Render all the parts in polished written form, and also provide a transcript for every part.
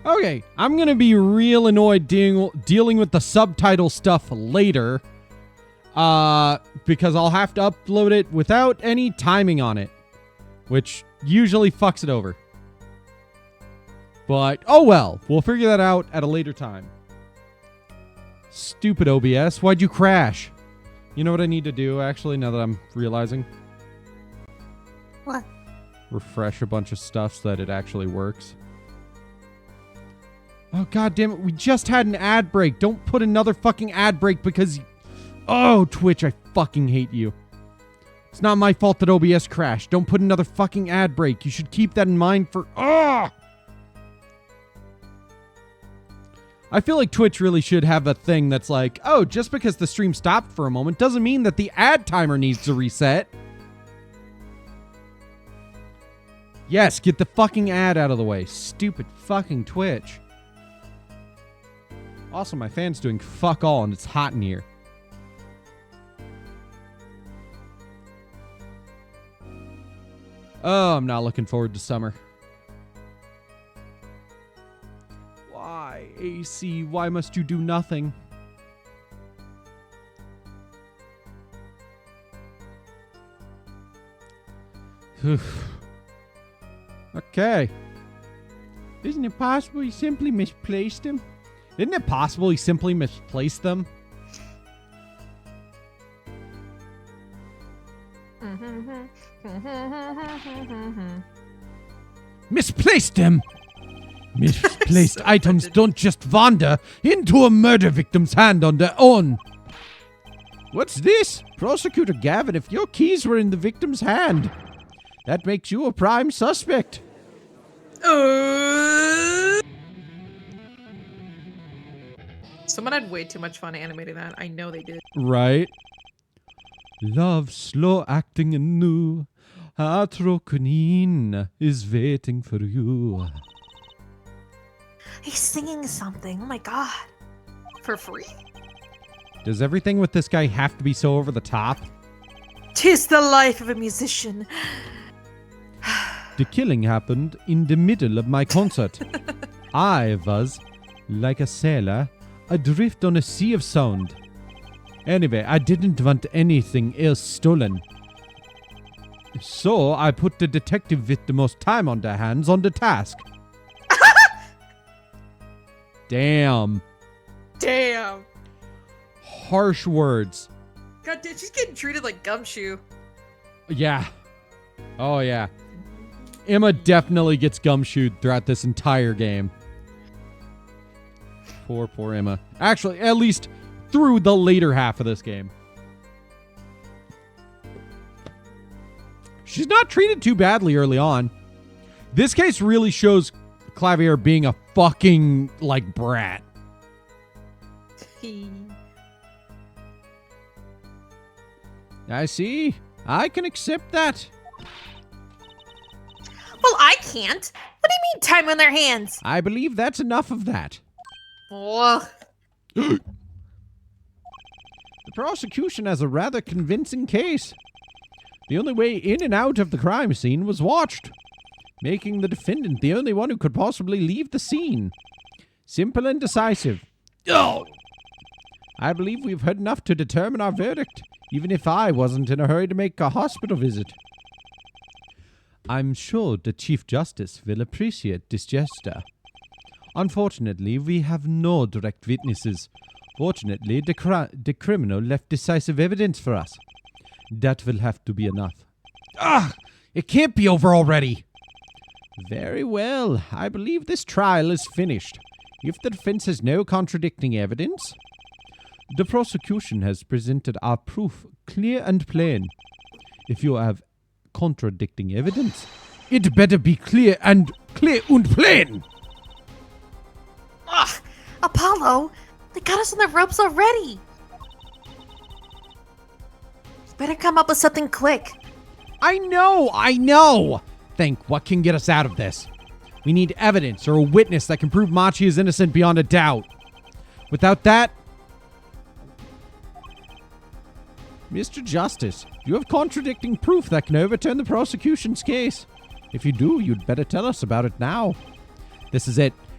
Okay, I'm going to be real annoyed dealing with the subtitle stuff later. Because I'll have to upload it without any timing on it. Which usually fucks it over. But, oh well. We'll figure that out at a later time. Stupid OBS. Why'd you crash? You know what I need to do, actually, now that I'm realizing? What? Refresh a bunch of stuff so that it actually works. Oh, god damn it. We just had an ad break. Don't put another fucking ad break because... Oh, Twitch, I fucking hate you. It's not my fault that OBS crashed. Don't put another fucking ad break. You should keep that in mind for... Oh! I feel like Twitch really should have a thing that's like, oh, just because the stream stopped for a moment doesn't mean that the ad timer needs to reset. Yes, get the fucking ad out of the way. Stupid fucking Twitch. Also, my fan's doing fuck all and it's hot in here. Oh, I'm not looking forward to summer. Why, AC? Why must you do nothing? Okay. Isn't it possible he simply misplaced them? Isn't it possible he simply misplaced them? Misplaced them! Misplaced items don't just wander into a murder victim's hand on their own. What's this? Prosecutor Gavin, if your keys were in the victim's hand, that makes you a prime suspect. Someone had way too much fun animating that. I know they did. Right. Love slow acting and new. Atrokunin is waiting for you. He's singing something. Oh my god. For free? Does everything with this guy have to be so over the top? 'Tis the life of a musician. The killing happened in the middle of my concert. I was, like a sailor, adrift on a sea of sound. Anyway, I didn't want anything else stolen. So I put the detective with the most time on their hands on the task. Damn. Damn. Harsh words. God damn, she's getting treated like Gumshoe. Yeah. Oh, yeah. Emma definitely gets gumshoed throughout this entire game. Poor Emma. Actually, at least through the later half of this game. She's not treated too badly early on. This case really shows Klavier being a fucking, like, brat. I see. I can accept that. Well, I can't. What do you mean time on their hands? I believe that's enough of that. Oh. The prosecution has a rather convincing case. The only way in and out of the crime scene was watched, making the defendant the only one who could possibly leave the scene. Simple and decisive. Oh! I believe we've heard enough to determine our verdict, even if I wasn't in a hurry to make a hospital visit. I'm sure the Chief Justice will appreciate this gesture. Unfortunately, we have no direct witnesses. Fortunately, the criminal left decisive evidence for us. That will have to be enough. Ugh! It can't be over already! Very well. I believe this trial is finished. If the defense has no contradicting evidence, the prosecution has presented our proof clear and plain. If you have contradicting evidence, it better be clear and plain! Ugh! Apollo! They got us on the ropes already! Better come up with something quick. I know! Think, what can get us out of this? We need evidence or a witness that can prove Machi is innocent beyond a doubt. Without that... Mr. Justice, you have contradicting proof that can overturn the prosecution's case. If you do, you'd better tell us about it now. This is it.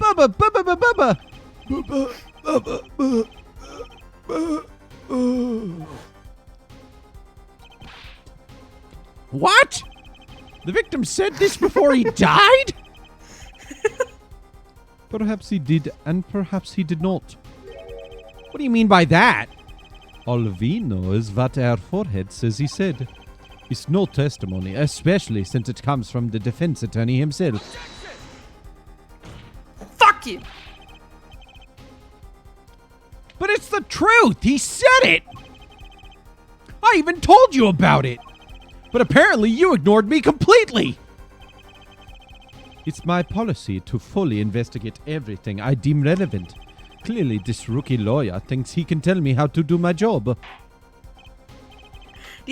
Bubba, Bubba, Bubba, Bubba. What? The victim said this before he died? Perhaps he did, and perhaps he did not. What do you mean by that? All we know is what our forehead says he said. It's no testimony, especially since it comes from the defense attorney himself. Fuck you! But it's the truth! He said it! I even told you about it! But apparently you ignored me completely! It's my policy to fully investigate everything I deem relevant. Clearly this rookie lawyer thinks he can tell me how to do my job. Do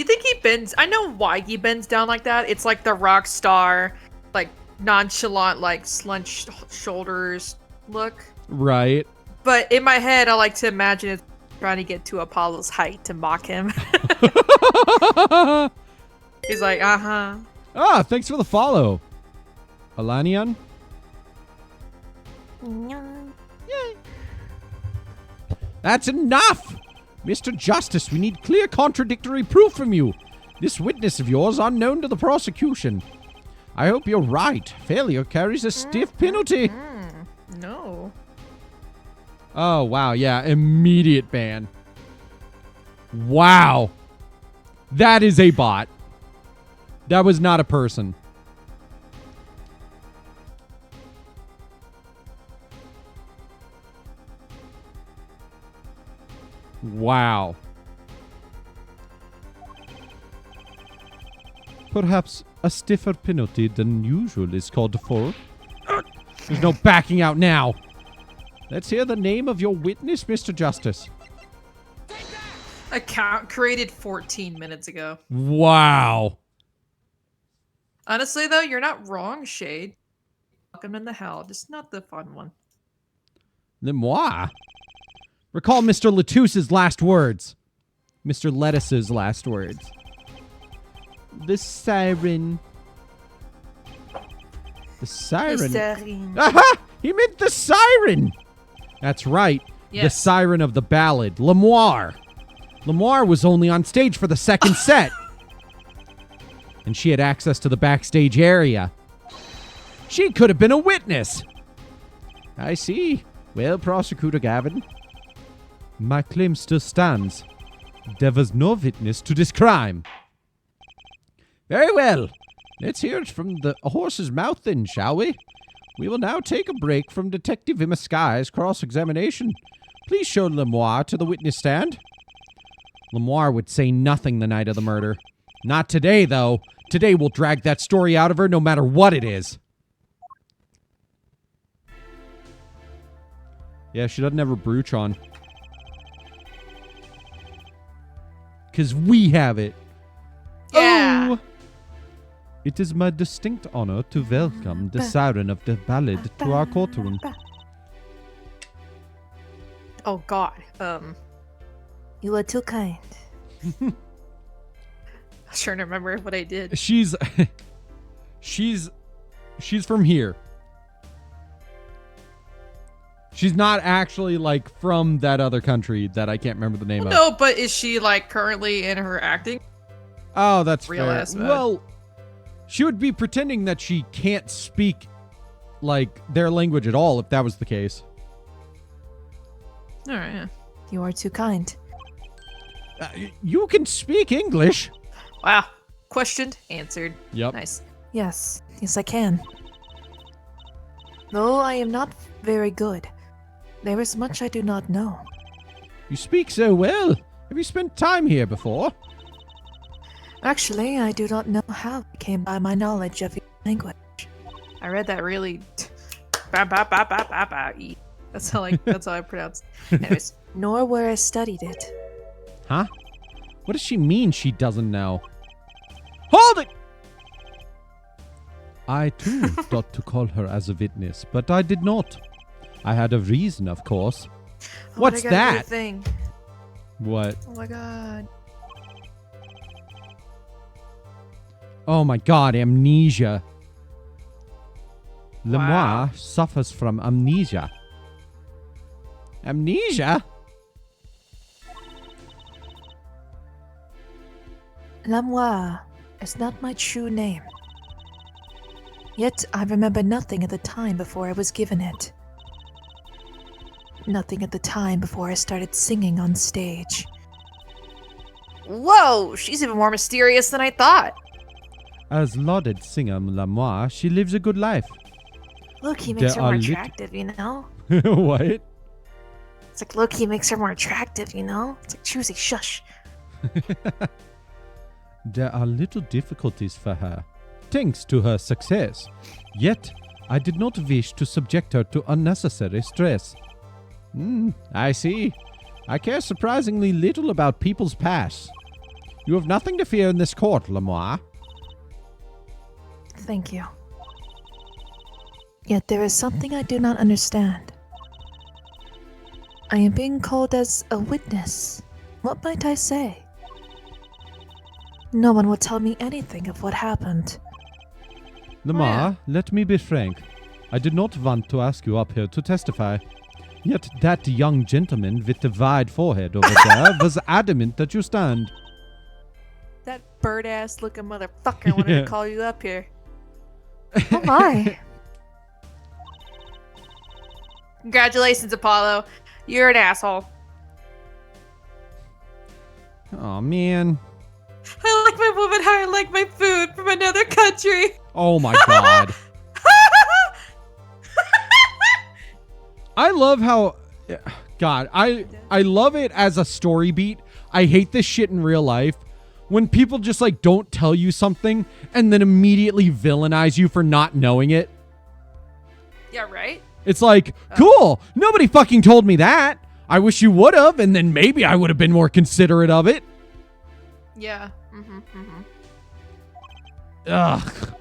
you think he bends? I know why he bends down like that. It's like the rock star, like nonchalant, like slunched shoulders look. Right. But in my head, I like to imagine it's trying to get to Apollo's height to mock him. He's like, uh-huh. Ah, thanks for the follow. Alanian? Yay. That's enough! Mr. Justice, we need clear contradictory proof from you. This witness of yours unknown to the prosecution. I hope you're right. Failure carries a stiff penalty. No. Oh, wow. Yeah, immediate ban. Wow. That is a bot. That was not a person. Wow. Perhaps a stiffer penalty than usual is called for. There's no backing out now. Let's hear the name of your witness, Mr. Justice. Account created 14 minutes ago. Wow. Honestly, though, you're not wrong, Shade. Welcome in the hell, just not the fun one. Lemoire. Recall Mr. Latusse's last words. Mr. Lettuce's last words. The siren. The siren. Aha! He meant the siren! That's right. Yes. The siren of the ballad. Lemoire. Lemoire was only on stage for the second set. And she had access to the backstage area. She could have been a witness. I see. Well, Prosecutor Gavin, my claim still stands. There was no witness to this crime. Very well. Let's hear it from the horse's mouth then, shall we? We will now take a break from Detective Imaskai's cross-examination. Please show Lemoire to the witness stand. Lemoire would say nothing the night of the murder. Not today, though. Today we'll drag that story out of her no matter what it is. Yeah, she doesn't have her brooch on. Because we have it. Yeah. Oh! It is my distinct honor to welcome the siren of the ballad to our courtroom. Oh, God. You are too kind. I was trying to remember what I did. She's from here. She's not actually, like, from that other country that I can't remember the name of. No, but is she, like, currently in her acting? Oh, that's Real fair. ass mode. Well, she would be pretending that she can't speak, like, their language at all if that was the case. All right, yeah. You are too kind. You can speak English. Wow. Questioned, answered. Yep. Nice. Yes, I can. Though I am not very good, there is much I do not know. You speak so well. Have you spent time here before? Actually, I do not know how I came by my knowledge of your language. I read that really. That's how I pronounce. Anyways, Nor where I studied it. Huh? What does she mean she doesn't know? Hold it! I, too, thought to call her as a witness, but I did not. I had a reason, of course. Oh, What's I gotta do a that? thing. What? Oh my god. Oh my god, amnesia. Wow. Lemoire suffers from amnesia. Amnesia? Lamoire is not my true name. Yet I remember nothing at the time before I was given it. Nothing at the time before I started singing on stage. Whoa, she's even more mysterious than I thought. As lauded singer Lamoire, she lives a good life. Loki makes her There more are attractive, you know? What? It's like Loki makes her more attractive, you know? It's like choosy shush. There are little difficulties for her, thanks to her success. Yet, I did not wish to subject her to unnecessary stress. I see. I care surprisingly little about people's past. You have nothing to fear in this court, Lamoire. Thank you. Yet there is something I do not understand. I am being called as a witness. What might I say? No one will tell me anything of what happened. Lamoire, let me be frank. I did not want to ask you up here to testify. Yet that young gentleman with the wide forehead over there was adamant that you stand. That bird-ass looking motherfucker wanted to call you up here. Oh my! Congratulations, Apollo. You're an asshole. Oh man. I like my woman how I like my food from another country. Oh my god. I love how God, I love it as a story beat. I hate this shit in real life. When people just like don't tell you something and then immediately villainize you for not knowing it. Yeah, right? It's like, cool, nobody fucking told me that. I wish you would have, and then maybe I would have been more considerate of it. Yeah. Ugh.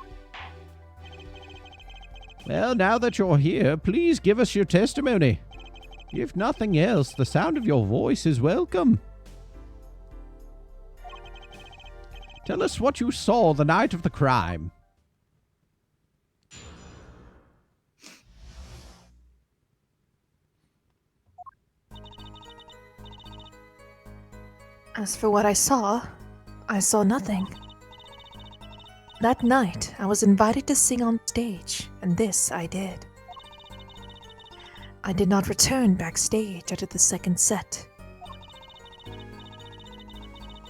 Well, now that you're here, please give us your testimony. If nothing else, the sound of your voice is welcome. Tell us what you saw the night of the crime. As for what I saw nothing. That night, I was invited to sing on stage, and this I did. I did not return backstage after the second set.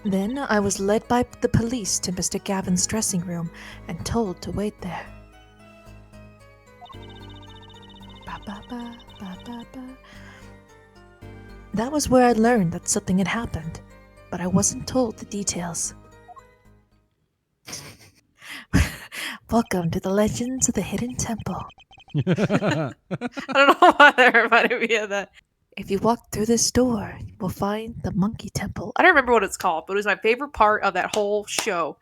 Then I was led by the police to Mr. Gavin's dressing room and told to wait there. Ba, ba, ba, ba, ba, ba. That was where I learned that something had happened, but I wasn't told the details. Welcome to the Legends of the Hidden Temple. I don't know why that reminded me of that. If you walk through this door, you will find the Monkey Temple. I don't remember what it's called, but it was my favorite part of that whole show.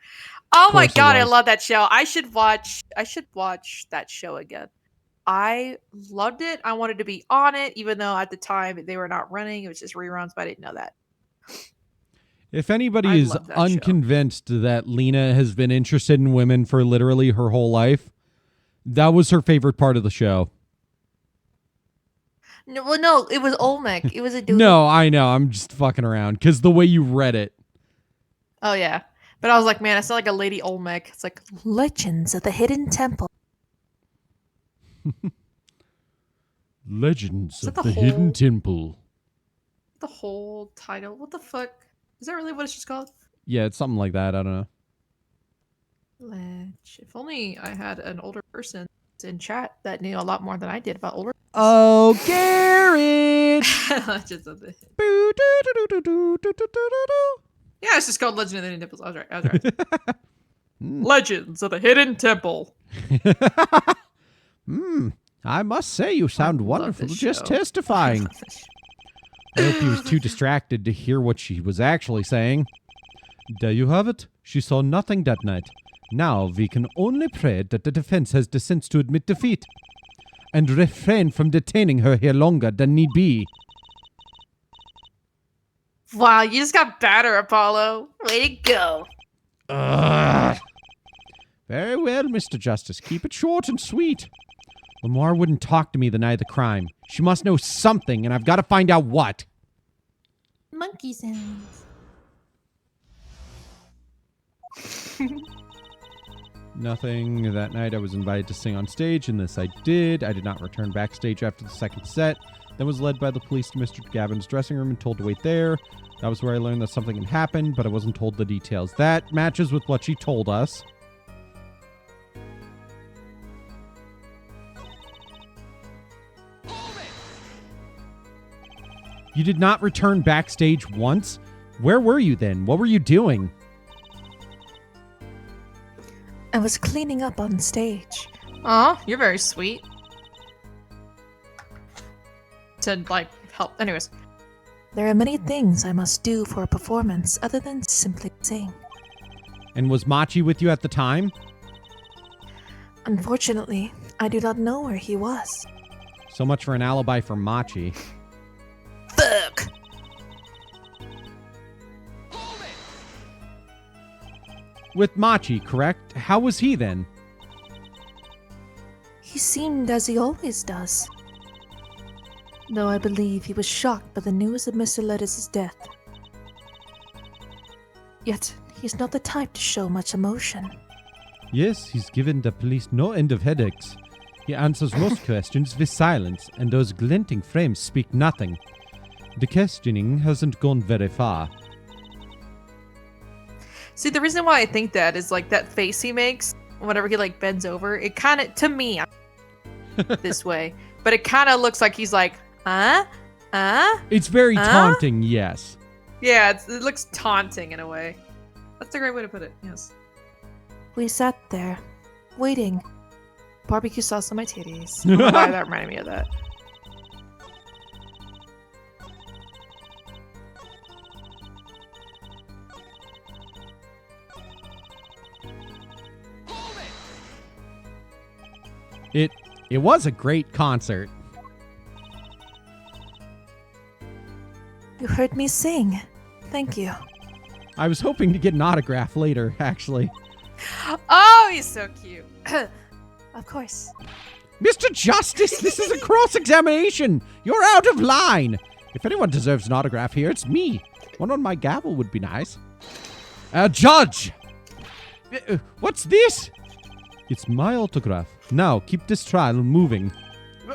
Oh my god, I love that show. I should watch that show again. I loved it. I wanted to be on it, even though at the time they were not running. It was just reruns, but I didn't know that. If anybody is unconvinced that Lena has been interested in women for literally her whole life, that was her favorite part of the show. No, it was Olmec. It was a dude. No, I know. I'm just fucking around because the way you read it. Oh, yeah. But I was like, man, I sound like a Lady Olmec. It's like Legends of the Hidden Temple. Legends of the Hidden Temple. The whole title. What the fuck? Is that really what it's just called? Yeah, it's something like that. I don't know. If only I had an older person in chat that knew a lot more than I did about older. Oh, Garrett! Legends of the Yeah, it's just called Legend of the Hidden Temples. I was right. Legends of the Hidden Temple. I must say you sound wonderful just testifying. I hope he was too distracted to hear what she was actually saying. There you have it. She saw nothing that night. Now we can only pray that the defense has the sense to admit defeat and refrain from detaining her here longer than need be. Wow, you just got better, Apollo. Way to go. Very well, Mr. Justice. Keep it short and sweet. Lamar wouldn't talk to me the night of the crime. She must know something, and I've got to find out what. Monkey sounds. Nothing. That night I was invited to sing on stage, and this I did. I did not return backstage after the second set. Then was led by the police to Mr. Gavin's dressing room and told to wait there. That was where I learned that something had happened, but I wasn't told the details. That matches with what she told us. You did not return backstage once? Where were you then? What were you doing? I was cleaning up on stage. Aw, you're very sweet. To, like, help. Anyways. There are many things I must do for a performance other than simply sing. And was Machi with you at the time? Unfortunately, I do not know where he was. So much for an alibi for Machi. Fuck! With Machi, correct? How was he then? He seemed as he always does. Though I believe he was shocked by the news of Mr. Lettuce's death. Yet, he's not the type to show much emotion. Yes, he's given the police no end of headaches. He answers most questions with silence, and those glinting frames speak nothing. The questioning hasn't gone very far. See, the reason why I think that is, like, that face he makes whenever he, like, bends over. It kind of, to me, this way. But it kind of looks like he's like, It's very taunting, yes. Yeah, it looks taunting in a way. That's a great way to put it, yes. We sat there, waiting. Barbecue sauce on my titties. I don't know why that reminded me of that. It was a great concert. You heard me sing. Thank you. I was hoping to get an autograph later, actually. Oh, he's so cute. Of course. Mr. Justice, this is a cross-examination. You're out of line. If anyone deserves an autograph here, it's me. One on my gavel would be nice. Judge! What's this? It's my autograph. Now, keep this trial moving.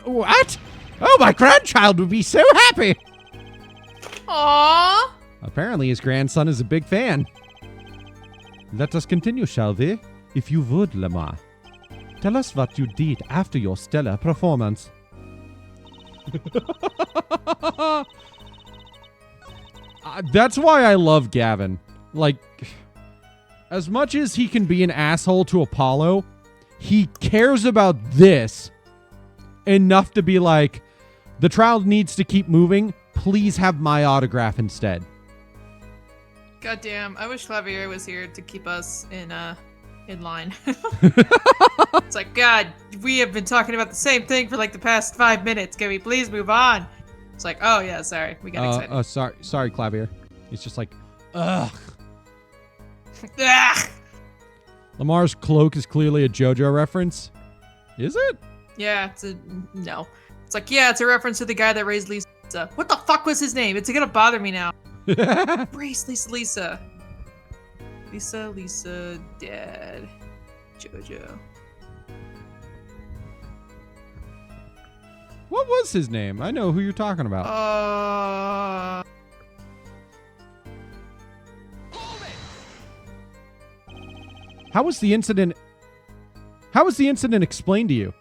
What? Oh, my grandchild would be so happy! Aww. Apparently, his grandson is a big fan. Let us continue, shall we? If you would, Lamar. Tell us what you did after your stellar performance. That's why I love Gavin. Like, as much as he can be an asshole to Apollo, he cares about this enough to be like, the trial needs to keep moving. Please have my autograph instead. Goddamn, I wish Klavier was here to keep us in line. It's like, God, we have been talking about the same thing for like the past 5 minutes. Can we please move on? It's like, oh yeah, sorry, we got excited. Sorry, Klavier. It's just like, ugh. Ugh. Lamar's cloak is clearly a JoJo reference. Is it? Yeah, no. It's like, yeah, it's a reference to the guy that raised Lisa. What the fuck was his name? It's gonna bother me now. Raised Lisa. Lisa, Dad, JoJo. What was his name? I know who you're talking about. How was the incident explained to you?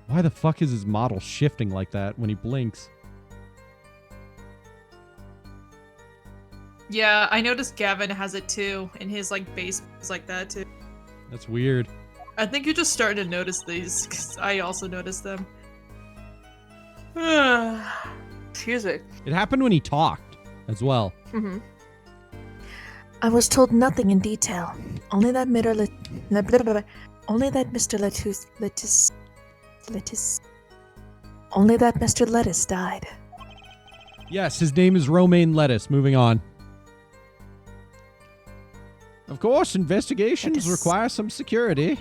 Why the fuck is his model shifting like that when he blinks? Yeah, I noticed Gavin has it too, and his like base is like that too. That's weird. I think you're just starting to notice these, because I also noticed them. Excuse me. It happened when he talked as well. Mm-hmm. I was told nothing in detail. Only that Mr. Lettuce died. Yes, his name is Romaine Lettuce. Moving on. Of course, investigations require some security.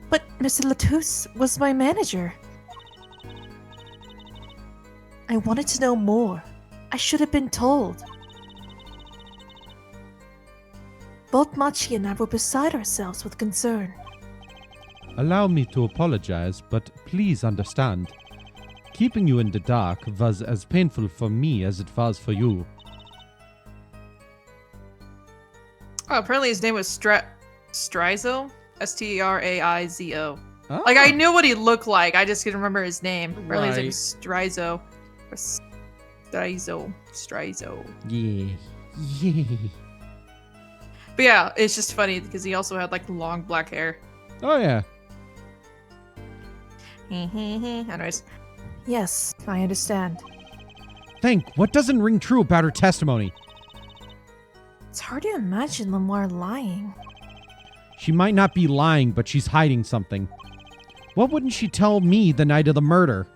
But Mr. Lettuce was my manager. I wanted to know more. I should have been told. Both Machi and I were beside ourselves with concern. Allow me to apologize, but please understand. Keeping you in the dark was as painful for me as it was for you. Oh, apparently his name was Straizo? Straizo. Oh. Like, I knew what he looked like. I just couldn't remember his name. Apparently his name Right. was Straizo. Or Straizo. Yeah. Yeah. But yeah, it's just funny because he also had like long black hair. Oh, yeah. Anyways. Yes, I understand. Think, what doesn't ring true about her testimony? It's hard to imagine Lamar lying. She might not be lying, but she's hiding something. What wouldn't she tell me the night of the murder?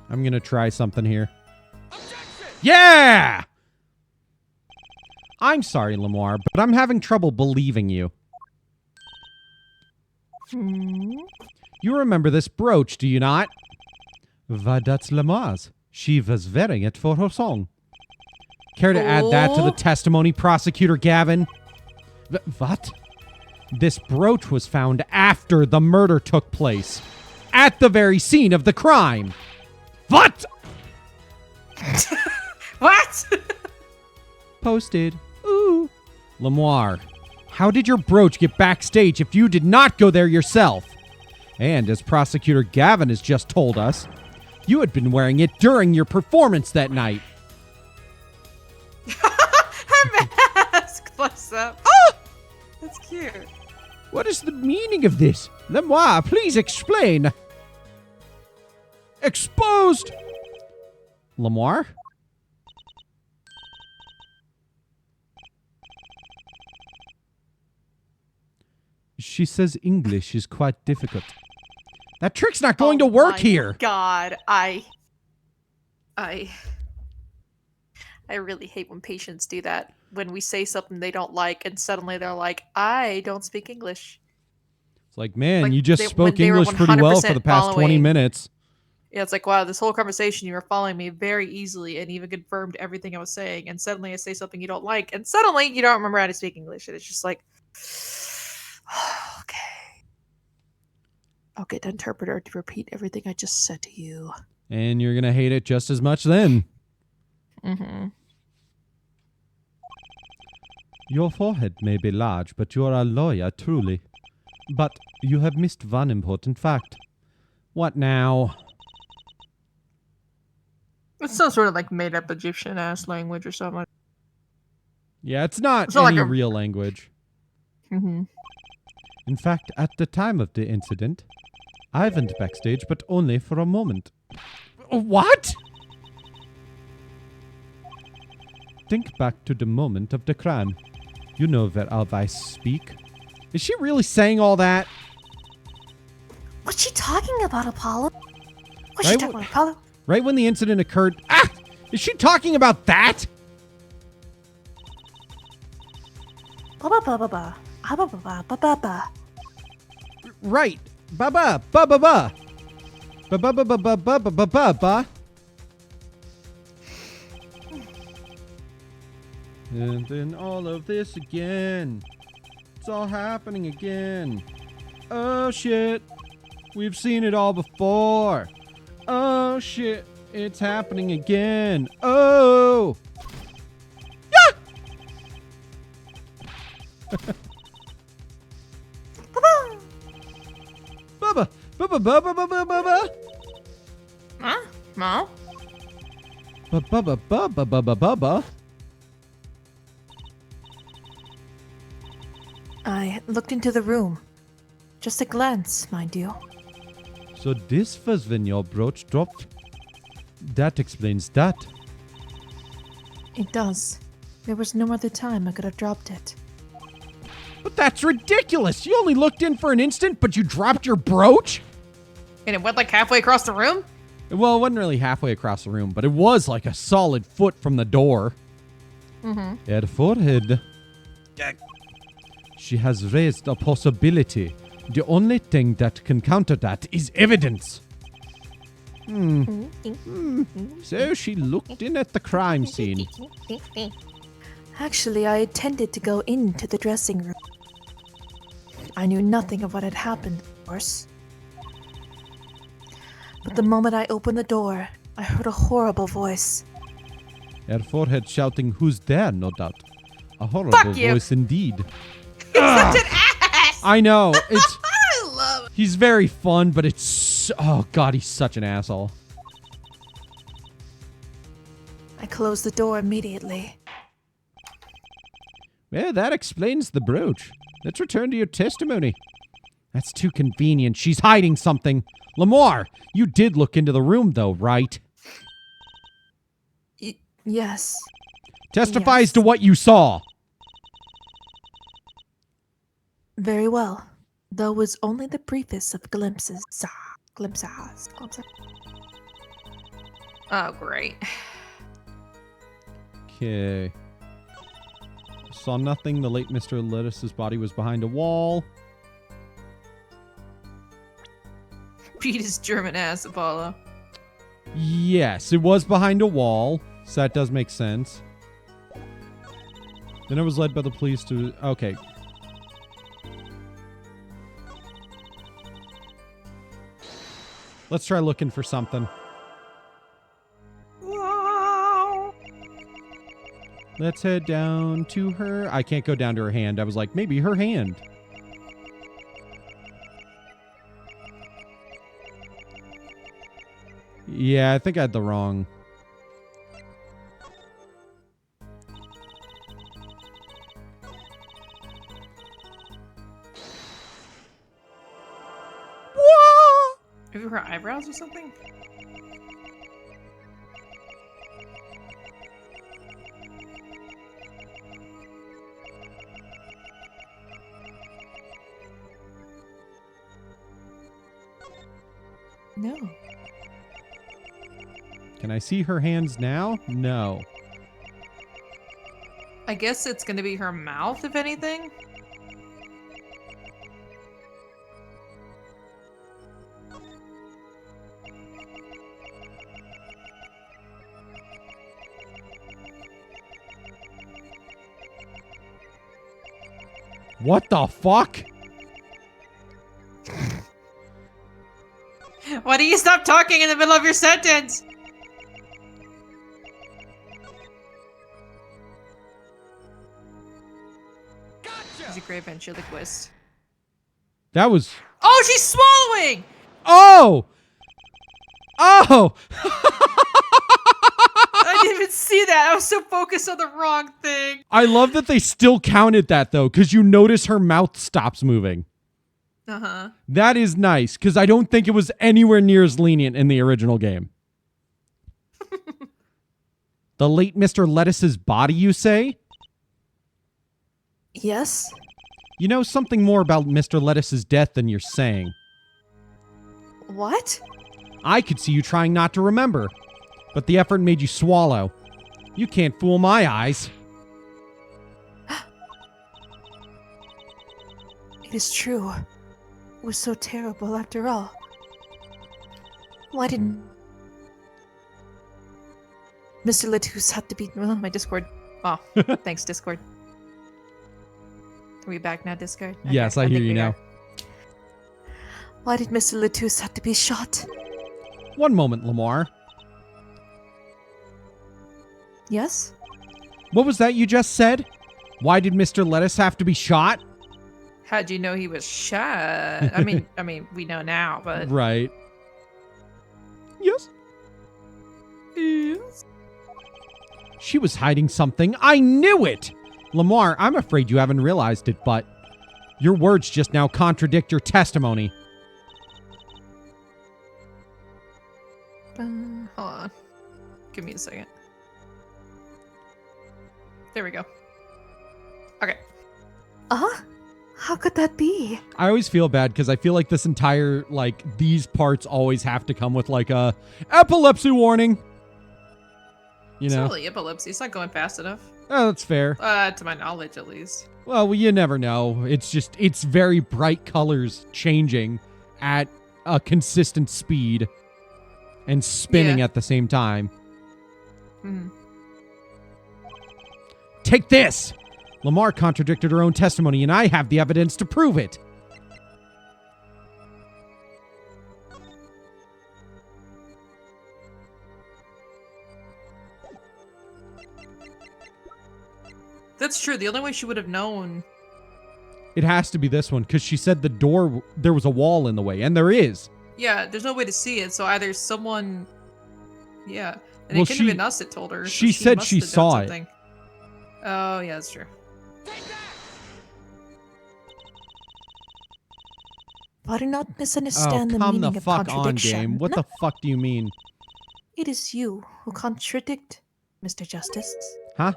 I'm gonna try something here. Objection! Yeah! I'm sorry, Lamar, but I'm having trouble believing you. You remember this brooch, do you not? Why, that's Lamar's. She was wearing it for her song. Care to add that to the testimony, Prosecutor Gavin? What? This brooch was found after the murder took place. At the very scene of the crime. What? What? Posted. Ooh. Lamar, how did your brooch get backstage if you did not go there yourself? And as Prosecutor Gavin has just told us, you had been wearing it during your performance that night. Mask close up. Ah! That's cute. What is the meaning of this? Lamar, please explain. Exposed! Lamar? She says English is quite difficult. That trick's not going to work here. God, I really hate when patients do that. When we say something they don't like, and suddenly they're like, "I don't speak English." It's like, man, Like you just when spoke they were English pretty well for the 100% past 20 following- minutes. Yeah, it's like, wow, this whole conversation you were following me very easily and even confirmed everything I was saying, and suddenly I say something you don't like, and suddenly you don't remember how to speak English, and it's just like, okay. I'll get the interpreter to repeat everything I just said to you. And you're going to hate it just as much then. Mm-hmm. Your forehead may be large, but you're a lawyer, truly. But you have missed one important fact. What now? It's some sort of like made-up Egyptian-ass language or something. Yeah, it's not It's not any like a- real language. Mm-hmm. In fact, at the time of the incident, I went backstage, but only for a moment. What? Think back to the moment of the crime. You know where our vice speak. Is she really saying all that? What's she talking about, Apollo? What's Right, she talking about, Apollo? Right when the incident occurred. Ah! Is she talking about that? Ba-ba-ba-ba-ba. Ah-ba-ba-ba-ba-ba-ba. Right. Ba-ba. Ba-ba-ba. Ba-ba-ba-ba-ba-ba-ba-ba-ba. And then all of this again. It's all happening again. Oh, shit. We've seen it all before. Oh, shit. It's happening again. Oh. Yeah. Bubba. Bubba. Bubba. Bubba. Bubba. Huh? No? Bubba. Bubba. Bubba. Bubba. I looked into the room. Just a glance, mind you. So this was when your brooch dropped? That explains that. It does. There was no other time I could have dropped it. But that's ridiculous! You only looked in for an instant, but you dropped your brooch? And it went like halfway across the room? Well, it wasn't really halfway across the room, but it was like a solid foot from the door. Mm-hmm. Her forehead. She has raised a possibility. The only thing that can counter that is evidence. So she looked in at the crime scene. Actually, I intended to go into the dressing room. I knew nothing of what had happened, of course. But the moment I opened the door, I heard a horrible voice. Her forehead shouting, "Who's there?" No doubt. A horrible Fuck you. voice indeed. He's such an ass! I know. It's. I love it. He's very fun, but it's. Oh god, he's such an asshole. I closed the door immediately. Well, that explains the brooch. Let's return to your testimony. That's too convenient. She's hiding something. Lamar, you did look into the room, though, right? Yes. Testifies Yes. to what you saw. Very well. Though it was only the briefest of glimpses. Glimpses. Oh, great. Okay. Saw nothing. The late Mr. Lettuce's body was behind a wall. Beat his German ass, Apollo. Yes, it was behind a wall. So that does make sense. Then I was led by the police to... Okay. Let's try looking for something. Wow. Let's head down to her. I can't go down to her hand. I was like, maybe her hand. Yeah, I think I had the wrong... Maybe her eyebrows or something? No. Can I see her hands now? No. I guess it's gonna be her mouth, if anything. What the fuck? Why do you stop talking in the middle of your sentence? He's a great ventriloquist. That was... Oh, she's swallowing! Oh! Oh! I didn't even see that. I was so focused on the wrong thing. I love that they still counted that, though, because you notice her mouth stops moving. Uh-huh. That is nice, because I don't think it was anywhere near as lenient in the original game. The late Mr. Lettuce's body, you say? Yes? You know something more about Mr. Lettuce's death than you're saying. What? I could see you trying not to remember, but the effort made you swallow. You can't fool my eyes. It is true. It was so terrible after all. Why didn't Mr. Lettuce have to be... My Discord. Oh, thanks, Discord. Are we back now, Discord? Okay, Yes, I hear think you we now. are. Why did Mr. Lettuce have to be shot? One moment, Lamar. Yes? What was that you just said? Why did Mr. Lettuce have to be shot? How'd you know he was shot? I mean, we know now, but Right. Yes. Yes. She was hiding something. I knew it! Lamar, I'm afraid you haven't realized it, but your words just now contradict your testimony. Hold on. Give me a second. There we go. Okay. Uh-huh. How could that be? I always feel bad because I feel like this entire, like, these parts always have to come with, like, a epilepsy warning. You It's know? not really epilepsy. It's not going fast enough. Oh, that's fair. To my knowledge, at least. Well, you never know. It's just, it's very bright colors changing at a consistent speed and spinning at the same time. Hmm. Take this! Lamar contradicted her own testimony, and I have the evidence to prove it. That's true. The only way she would have known. It has to be this one, because she said the door, there was a wall in the way, and there is. Yeah, there's no way to see it, so either someone. Yeah. And Well, it couldn't have been us that told her. So she said must she have done saw it. something. Oh, yeah, that's true. I do not misunderstand the come meaning the of fuck on, contradiction. game. What No, the fuck do you mean? it is you who contradict, Mr. Justice. Huh?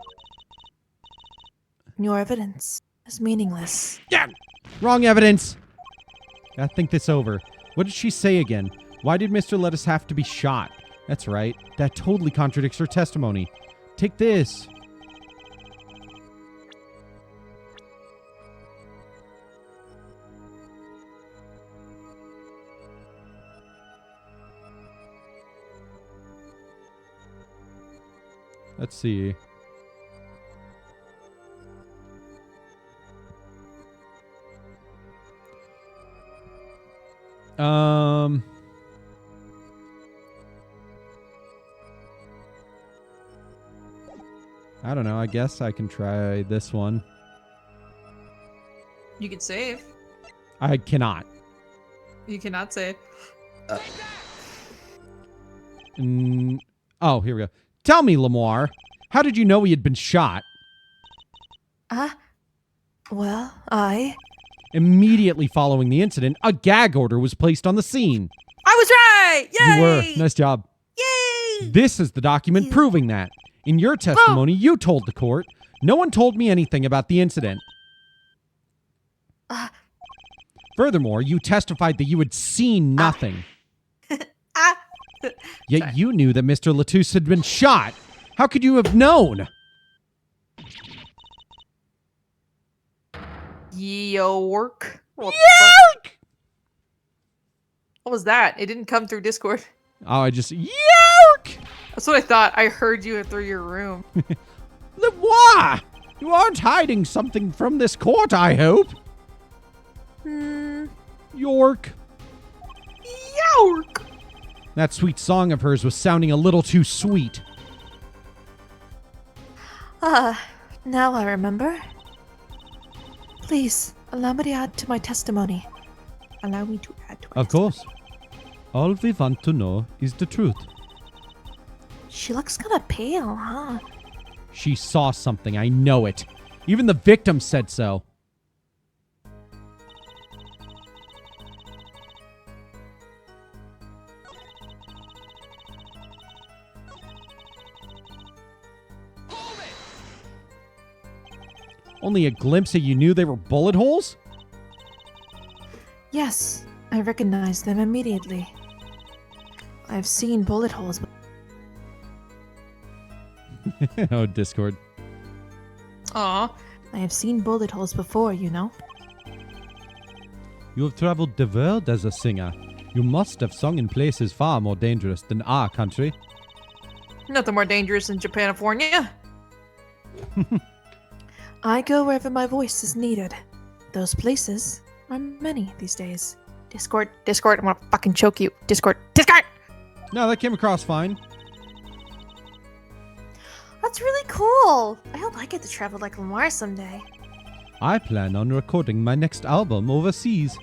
Your evidence is meaningless. Yeah! Wrong evidence! Gotta think this over. What did she say again? Why did Mr. Lettuce have to be shot? That's right. That totally contradicts her testimony. Take this. Let's see. I don't know. I guess I can try this one. You can save. I cannot. You cannot save. Oh, here we go. Tell me, Lamar, how did you know he had been shot? Well, Immediately following the incident, a gag order was placed on the scene. I was right! Yay! You were. Nice job. Yay! This is the document proving that. In your testimony, you told the court, no one told me anything about the incident. Furthermore, you testified that you had seen nothing. Yet Sorry. you knew that Mr. Latouche had been shot. How could you have known? York. What was that? It didn't come through Discord. Oh, I just... York! That's what I thought. I heard you through your room. Lamar! You aren't hiding something from this court, I hope. York. York! That sweet song of hers was sounding a little too sweet. now I remember. Please, allow me to add to my testimony. Allow me to add to my Of course. All we want to know is the truth. She looks kind of pale, huh? She saw something, I know it. Even the victim said so. Only a glimpse and you knew they were bullet holes? Yes, I recognized them immediately. I've seen bullet holes. Oh, Discord. Aw. I have seen bullet holes before, you know. You have traveled the world as a singer. You must have sung in places far more dangerous than our country. Nothing more dangerous than Japanifornia. I go wherever my voice is needed. Those places are many these days. Discord, I'm gonna fucking choke you. Discord! No, that came across fine. That's really cool. I hope I get to travel like Lamar someday. I plan on recording my next album overseas.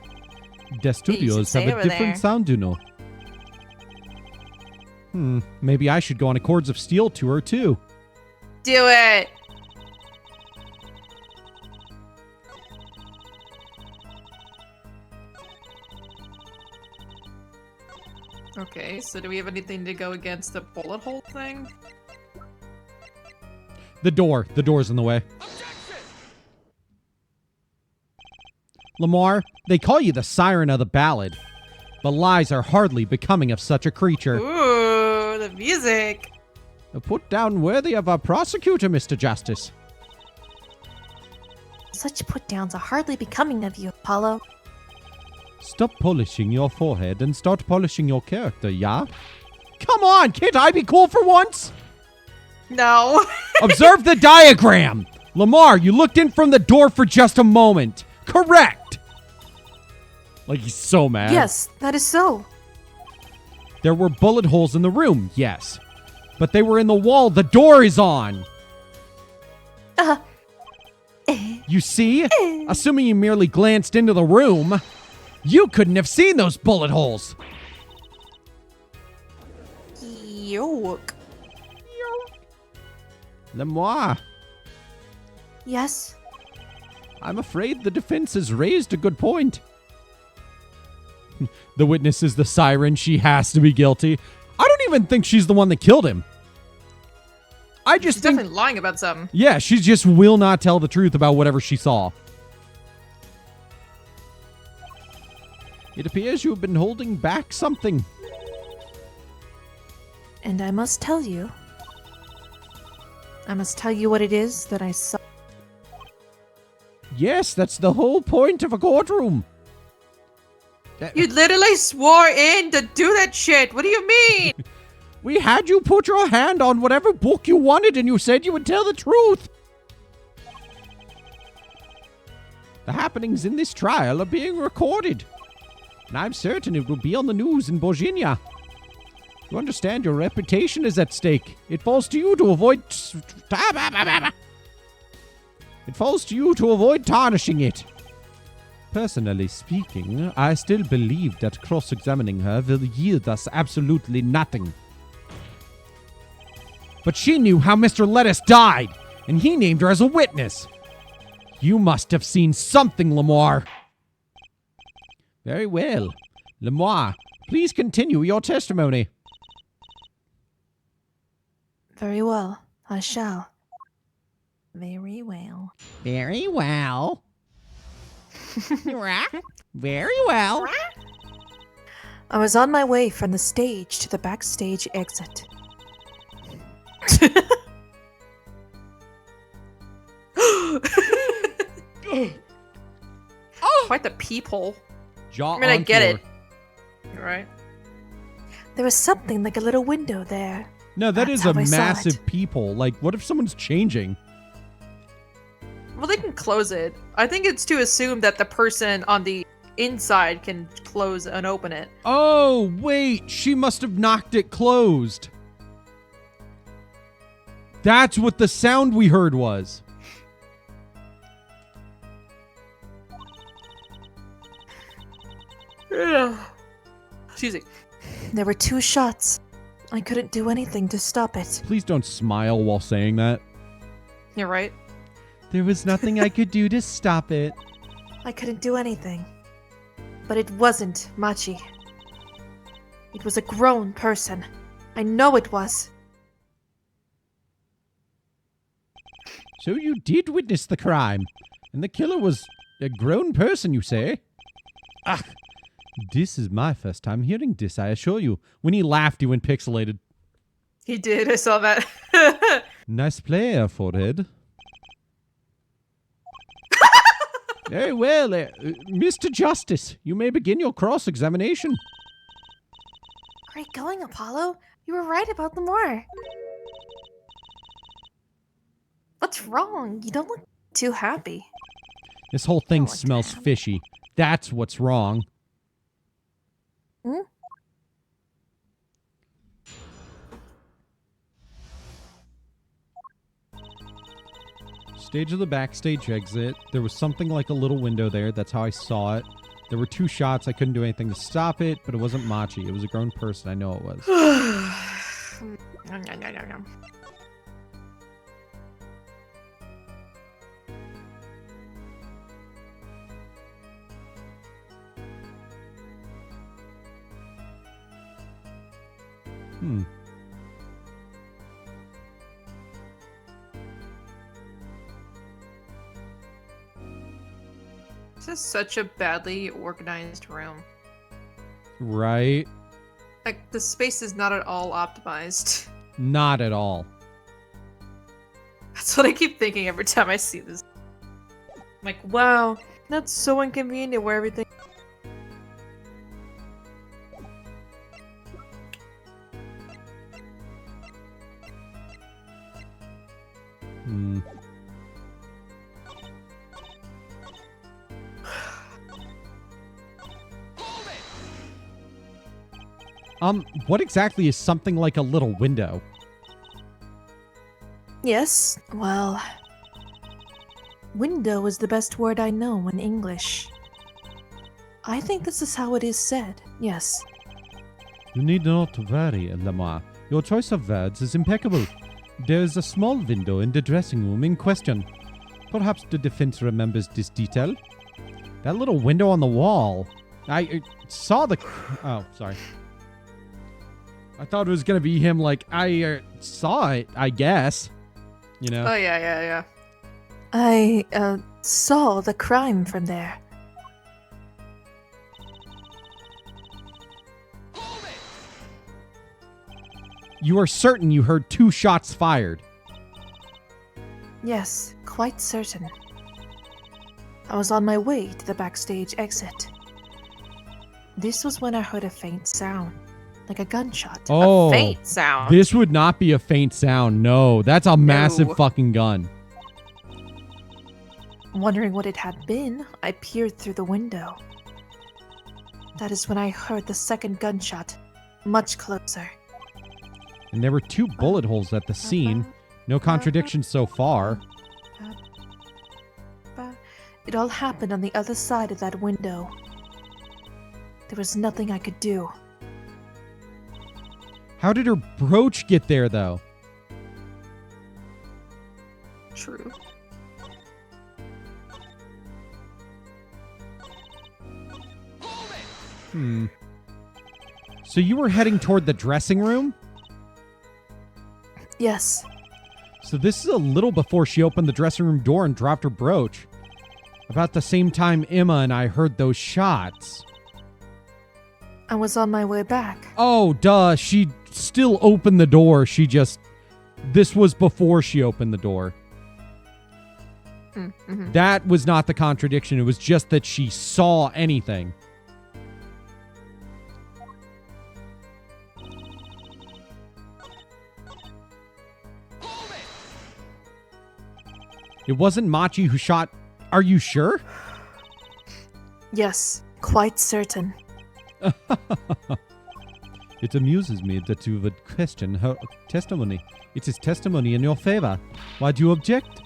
The studios stay have a over different there. sound, you know. Maybe I should go on a Chords of Steel tour too. Do it! Okay, so do we have anything to go against the bullet hole thing? The door's in the way. Lamar, they call you the siren of the ballad. But lies are hardly becoming of such a creature. Ooh, the music. A put down worthy of a prosecutor, Mr. Justice. Such put-downs are hardly becoming of you, Apollo. Stop polishing your forehead and start polishing your character, yeah? Come on, can't I be cool for once? No. Observe the diagram. Lamar, you looked in from the door for just a moment. Correct. Like, he's so mad. Yes, that is so. There were bullet holes in the room, yes. But they were in the wall the door is on. You see? Assuming you merely glanced into the room, you couldn't have seen those bullet holes. Yoke. Lemoire, Yes? I'm afraid the defense has raised a good point. The witness is the siren. She has to be guilty. I don't even think she's the one that killed him. I just She's think... definitely lying about something. Yeah, she just will not tell the truth about whatever she saw. It appears you have been holding back something. And I must tell you what it is that I saw. Yes, that's the whole point of a courtroom. You literally swore in to do that shit. What do you mean? We had you put your hand on whatever book you wanted and you said you would tell the truth. The happenings in this trial are being recorded. And I'm certain it will be on the news in Virginia. You understand your reputation is at stake. It falls to you to avoid... It falls to you to avoid tarnishing it. Personally speaking, I still believe that cross-examining her will yield us absolutely nothing. But she knew how Mr. Lettuce died, and he named her as a witness. You must have seen something, Lamar. Very well. Lamar, please continue your testimony. Very well, I shall. Very well. Very well. Very well. I was on my way from the stage to the backstage exit. Quite the peephole. Jaw I mean, I on get floor. it. You're right. There was something like a little window there. No, that That's is a how I saw massive it. peephole. Like, what if someone's changing? Well, they can close it. I think it's to assume that the person on the inside can close and open it. Oh, wait. She must have knocked it closed. That's what the sound we heard was. Excuse me. There were 2 shots. I couldn't do anything to stop it. Please don't smile while saying that. You're right. There was nothing I could do to stop it. I couldn't do anything. But it wasn't Machi. It was a grown person. I know it was. So you did witness the crime, and the killer was a grown person, you say? Ah, this is my first time hearing this, I assure you. When he laughed, he went pixelated. He did. I saw that. Nice play, forehead. Very well, Mr. Justice, you may begin your cross-examination. Great going, Apollo. You were right about the more. What's wrong? You don't look too happy. This whole thing Oh, smells damn. fishy. That's what's wrong. Hmm? Stage of the backstage exit. There was something like a little window there. That's how I saw it. There were 2 shots. I couldn't do anything to stop it, but it wasn't Machi. It was a grown person. I know it was. Hmm. This is such a badly organized room. Right? Like, the space is not at all optimized. Not at all. That's what I keep thinking every time I see this. I'm like, wow, that's so inconvenient where everything... Hmm. What exactly is something like a little window? Yes, well... Window is the best word I know in English. I think this is how it is said, yes. You need not worry, Lamar. Your choice of words is impeccable. There is a small window in the dressing room in question. Perhaps the defense remembers this detail. That little window on the wall. I saw the... Oh, sorry. I thought it was going to be him like, I saw it, I guess. You know? Oh, yeah. I, saw the crime from there. You are certain you heard 2 shots fired? Yes, quite certain. I was on my way to the backstage exit. This was when I heard a faint sound, like a gunshot. Oh, a faint sound. This would not be a faint sound. No, that's a massive fucking gun. Wondering what it had been, I peered through the window. That is when I heard the second gunshot, much closer. And there were 2 bullet holes at the scene. No contradictions so far. It all happened on the other side of that window. There was nothing I could do. How did her brooch get there, though? True. So you were heading toward the dressing room? Yes. So this is a little before she opened the dressing room door and dropped her brooch. About the same time Emma and I heard those shots. I was on my way back. Oh, duh. She still opened the door. This was before she opened the door. Mm-hmm. That was not the contradiction. It was just that she saw anything. It wasn't Machi who shot... Are you sure? Yes, quite certain. It amuses me that you would question her testimony. It is testimony in your favor. Why do you object?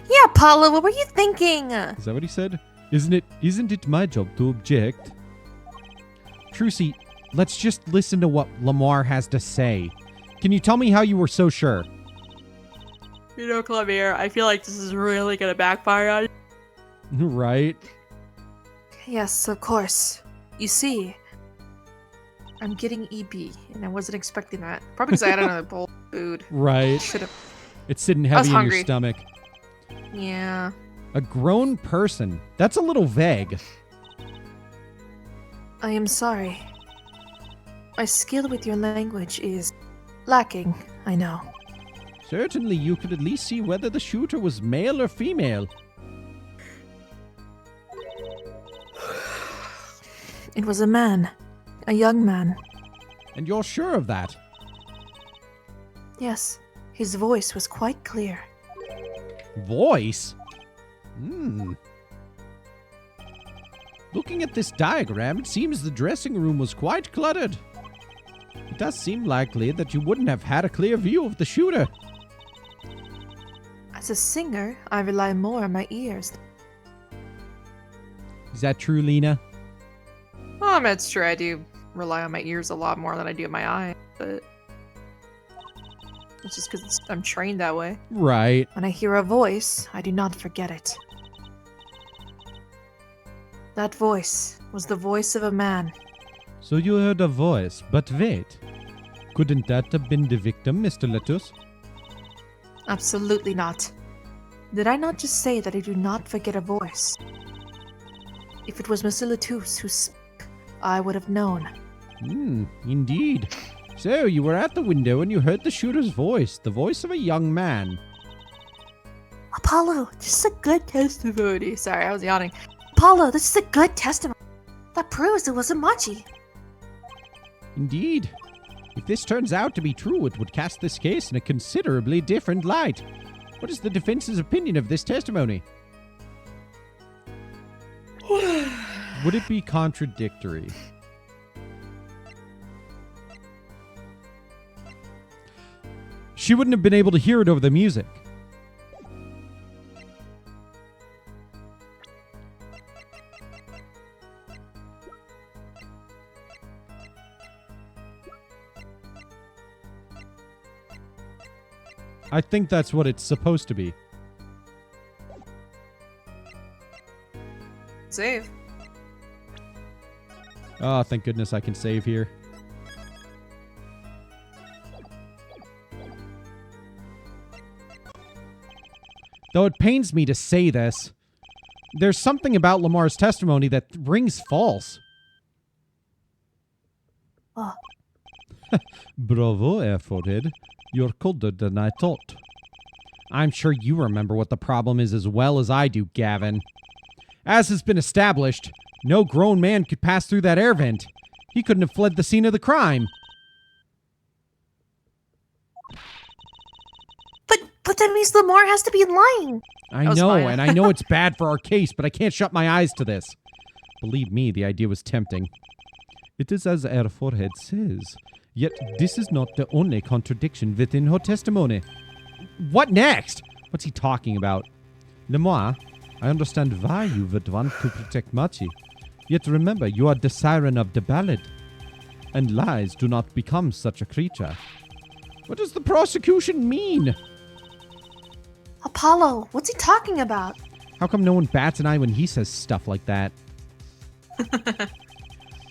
Yeah, Paula, what were you thinking? Is that what he said? Isn't it my job to object? Trucy, let's just listen to what Lamar has to say. Can you tell me how you were so sure? You know, Klavier, I feel like this is really gonna backfire on you. Right? Yes, of course. You see, I'm getting EB, and I wasn't expecting that. Probably because I had another bowl of food. Right. Should've. It's sitting heavy in your hungry. stomach. Yeah. A grown person. That's a little vague. I am sorry. My skill with your language is lacking, I know. Certainly, you could at least see whether the shooter was male or female. It was a man. A young man. And you're sure of that? Yes, his voice was quite clear. Voice? Looking at this diagram, it seems the dressing room was quite cluttered. It does seem likely that you wouldn't have had a clear view of the shooter. As a singer, I rely more on my ears. Is that true, Lena? It's true. I do rely on my ears a lot more than I do my eyes, but it's just because I'm trained that way. Right. When I hear a voice, I do not forget it. That voice was the voice of a man. So you heard a voice, but wait. Couldn't that have been the victim, Mr. Lettuce? Absolutely not. Did I not just say that I do not forget a voice? If it was Monsieur Letus who spoke, I would have known. Indeed. So, you were at the window and you heard the shooter's voice, the voice of a young man. Apollo, this is a good testimony. Sorry, I was yawning. Apollo, this is a good testimony. That proves it wasn't Machi. Indeed. If this turns out to be true, it would cast this case in a considerably different light. What is the defense's opinion of this testimony? Would it be contradictory? She wouldn't have been able to hear it over the music. I think that's what it's supposed to be. Save. Oh, thank goodness I can save here. Though it pains me to say this, there's something about Lamar's testimony that rings false. Oh. Bravo, Airforehead. You're colder than I thought. I'm sure you remember what the problem is as well as I do, Gavin. As has been established, no grown man could pass through that air vent. He couldn't have fled the scene of the crime. But that means Lamar has to be lying. I know, and I know it's bad for our case, but I can't shut my eyes to this. Believe me, the idea was tempting. It is as Airforehead says. Yet this is not the only contradiction within her testimony. What next? What's he talking about? Lamar, I understand why you would want to protect Machi. Yet remember, you are the siren of the ballad. And lies do not become such a creature. What does the prosecution mean? Apollo, what's he talking about? How come no one bats an eye when he says stuff like that?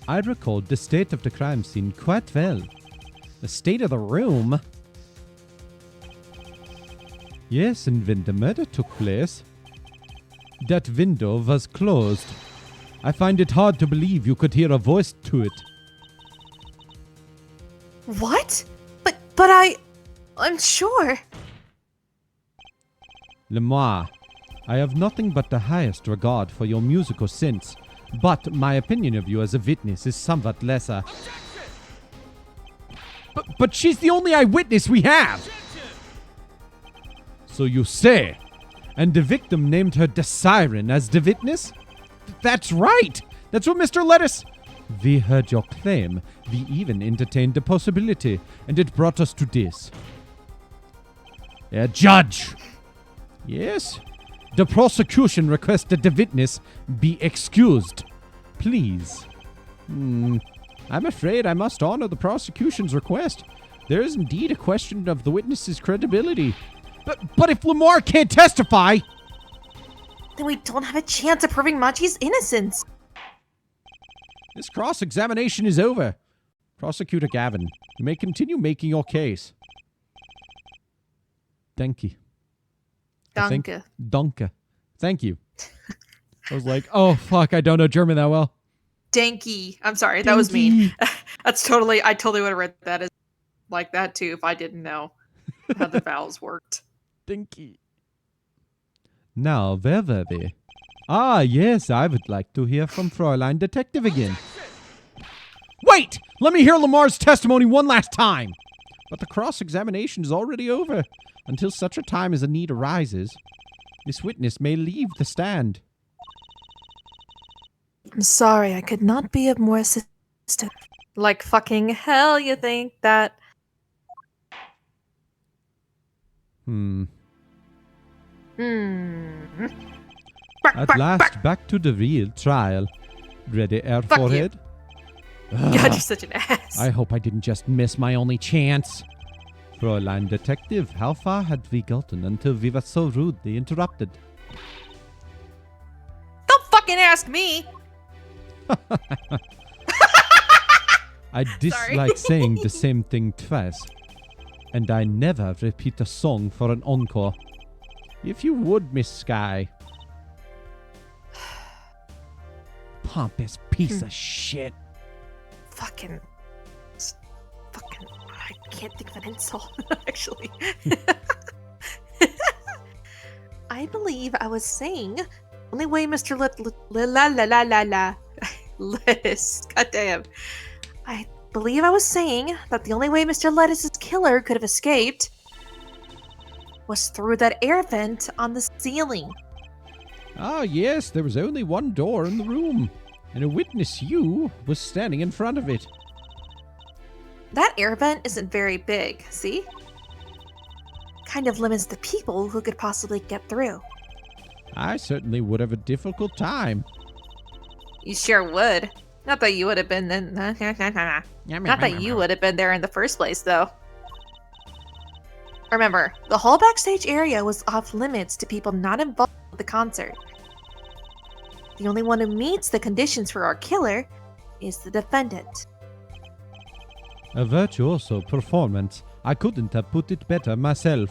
I recalled the state of the crime scene quite well. The state of the room? Yes, and when the murder took place, that window was closed. I find it hard to believe you could hear a voice to it. What? But I'm sure. Lamar, I have nothing but the highest regard for your musical sense, but my opinion of you as a witness is somewhat lesser. But she's the only eyewitness we have! So you say, and the victim named her the Siren as the witness? That's right! That's what Mr. Lettuce... We heard your claim. We even entertained the possibility, and it brought us to this. Judge! Yes? The prosecution requests that the witness be excused. Please. I'm afraid I must honor the prosecution's request. There is indeed a question of the witness's credibility. But if Lamar can't testify... Then we don't have a chance of proving Machi's innocence. This cross-examination is over. Prosecutor Gavin, you may continue making your case. Thank you. Danke. Danke. Thank you. I was like, oh, fuck, I don't know German that well. Danky. I'm sorry, that was mean. I totally would have read that as like that too if I didn't know how the vowels worked. Dinky. Now, where were we? Ah, yes, I would like to hear from Fräulein Detective again. Wait! Let me hear Lamar's testimony one last time! But the cross-examination is already over. Until such a time as a need arises, this witness may leave the stand. I'm sorry, I could not be of more assistance. Like fucking hell you think that... At last, back to the real trial. Ready, Airforehead? God, you're such an ass. I hope I didn't just miss my only chance. Fräulein Detective, how far had we gotten until we were so rudely interrupted? Don't fucking ask me! I dislike saying the same thing twice. And I never repeat a song for an encore. If you would, Miss Sky. Pompous piece of shit. Fucking. I can't think of an insult, actually. I believe I was saying, only way Mr. Lettuce. Goddamn. I believe I was saying that the only way Mr. Lettuce's killer could have escaped was through that air vent on the ceiling. Ah, yes, there was only one door in the room, and a witness, you, was standing in front of it. That air vent isn't very big, see? Kind of limits the people who could possibly get through. I certainly would have a difficult time. You sure would. Not that you would have been then. Not that you would have been there in the first place, though. Remember, the whole backstage area was off limits to people not involved with the concert. The only one who meets the conditions for our killer is the defendant. A virtuoso performance. I couldn't have put it better myself.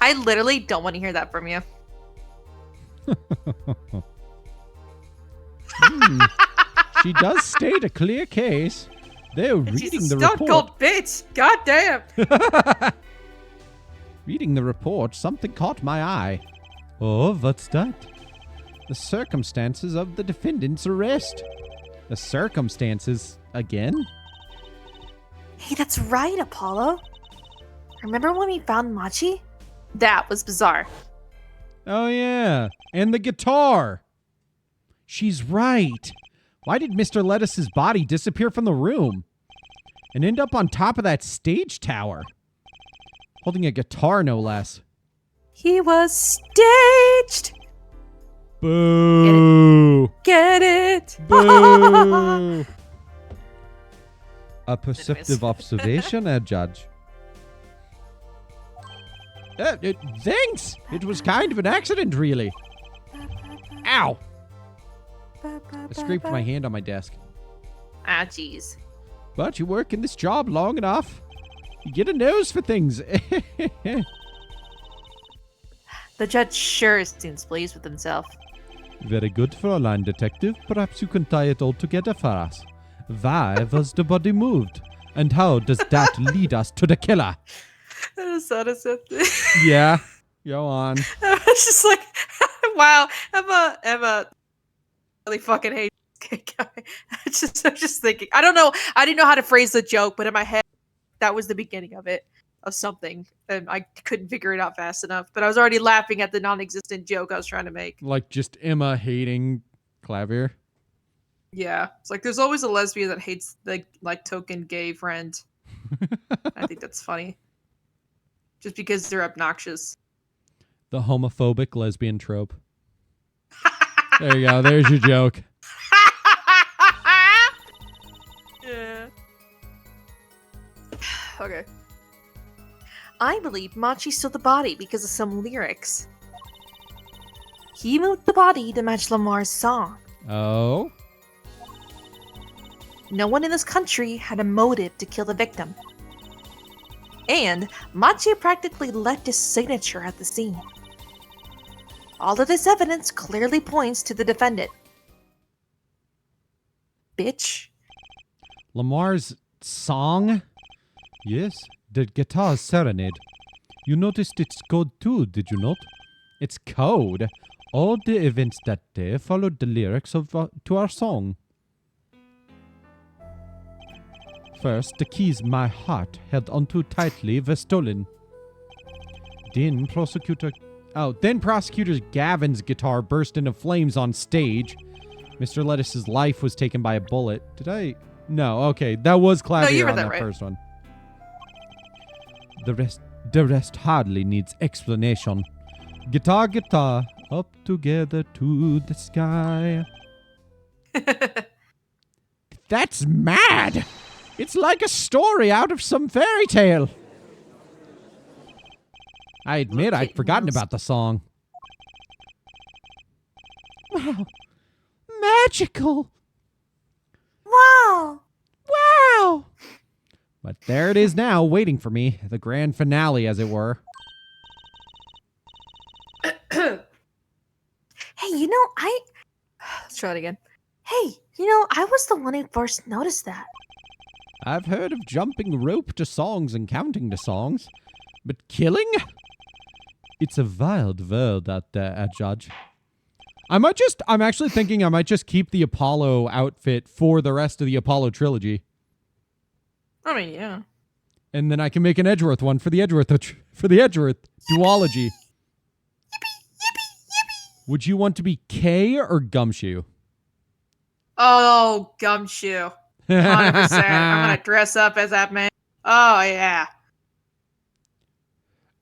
I literally don't want to hear that from you. She does state a clear case. They're reading the report. Stone cold bitch. God damn. Reading the report, something caught my eye. Oh, what's that? The circumstances of the defendant's arrest. The circumstances again? Hey, that's right, Apollo. Remember when we found Machi? That was bizarre. Oh, yeah. And the guitar. She's right. Why did Mr. Lettuce's body disappear from the room and end up on top of that stage tower? Holding a guitar, no less. He was staged. Boo. Get it? Boo. A perceptive observation, Judge. Thanks. It was kind of an accident, really. Ow. I scraped my hand on my desk. Ah, jeez. But you work in this job long enough. You get a nose for things. The judge sure seems pleased with himself. Very good for a line detective. Perhaps you can tie it all together for us. Why was the body moved? And how does that lead us to the killer? That is so deceptive. Yeah, go on. I was just like, wow, Emma really fucking hates this guy. I'm just thinking. I don't know. I didn't know how to phrase the joke, but in my head, that was the beginning of it, of something. And I couldn't figure it out fast enough. But I was already laughing at the non-existent joke I was trying to make. Like just Emma hating Klavier. Yeah. It's like there's always a lesbian that hates the like token gay friend. I think that's funny. Just because they're obnoxious. The homophobic lesbian trope. There you go. There's your joke. Yeah. Okay. I believe Machi stole the body because of some lyrics. He moved the body to match Lamar's song. Oh? No one in this country had a motive to kill the victim. And Machi practically left his signature at the scene. All of this evidence clearly points to the defendant. Bitch. Lamar's song? Yes, the guitar serenade. You noticed its code too, did you not? Its code? All the events that day followed the lyrics of to our song. First, the keys my heart held onto tightly were stolen. Then Prosecutor Gavin's guitar burst into flames on stage. Mr. Lettuce's life was taken by a bullet. Did I? No, okay. That was Klavier on that right. First one. The rest hardly needs explanation. Guitar, guitar, up together to the sky. That's mad! It's like a story out of some fairy tale. I admit I'd forgotten about the song. Wow. Magical. Wow! Wow. But there it is now, waiting for me. The grand finale, as it were. try it again. Hey, I was the one who first noticed that. I've heard of jumping rope to songs and counting to songs, but killing? It's a wild world out there, Judge. I'm actually thinking I might just keep the Apollo outfit for the rest of the Apollo trilogy. I mean, yeah. And then I can make an Edgeworth one for the Edgeworth duology. Would you want to be Kay or Gumshoe? Oh, Gumshoe. 100%. I'm going to dress up as that man. Oh, yeah.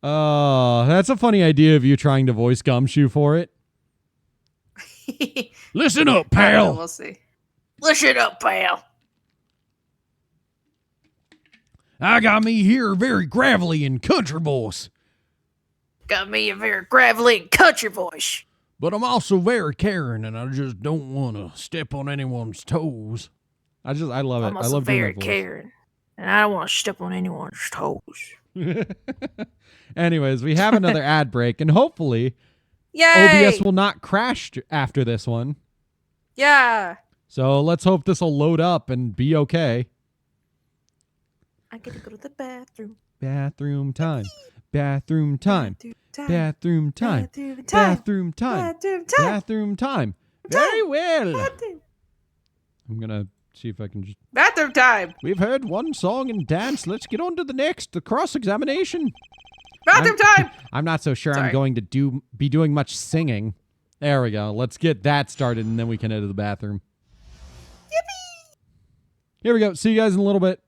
Oh, that's a funny idea of you trying to voice Gumshoe for it. Listen up, pal. We'll see. Listen up, pal. I got me here very gravelly and country voice. Got me a very gravelly country voice. But I'm also very caring, and I just don't want to step on anyone's toes. I love it. I'm I also love doing very that voice. caring, and I don't want to step on anyone's toes. Anyways, we have another ad break, and hopefully Yay! OBS will not crash after this one. Yeah. So let's hope this will load up and be okay. I gotta go to the bathroom. Bathroom time. Bathroom time. Bathroom time. Bathroom time. Bathroom time. Bathroom time. Bathroom time. Very well. I'm gonna see if I can just... Bathroom time. We've heard one song and dance. Let's get on to the next. The cross-examination. Bathroom time. I'm not so sure Sorry. I'm going to be doing much singing. There we go. Let's get that started, and then we can head to the bathroom. Yippee! Here we go. See you guys in a little bit.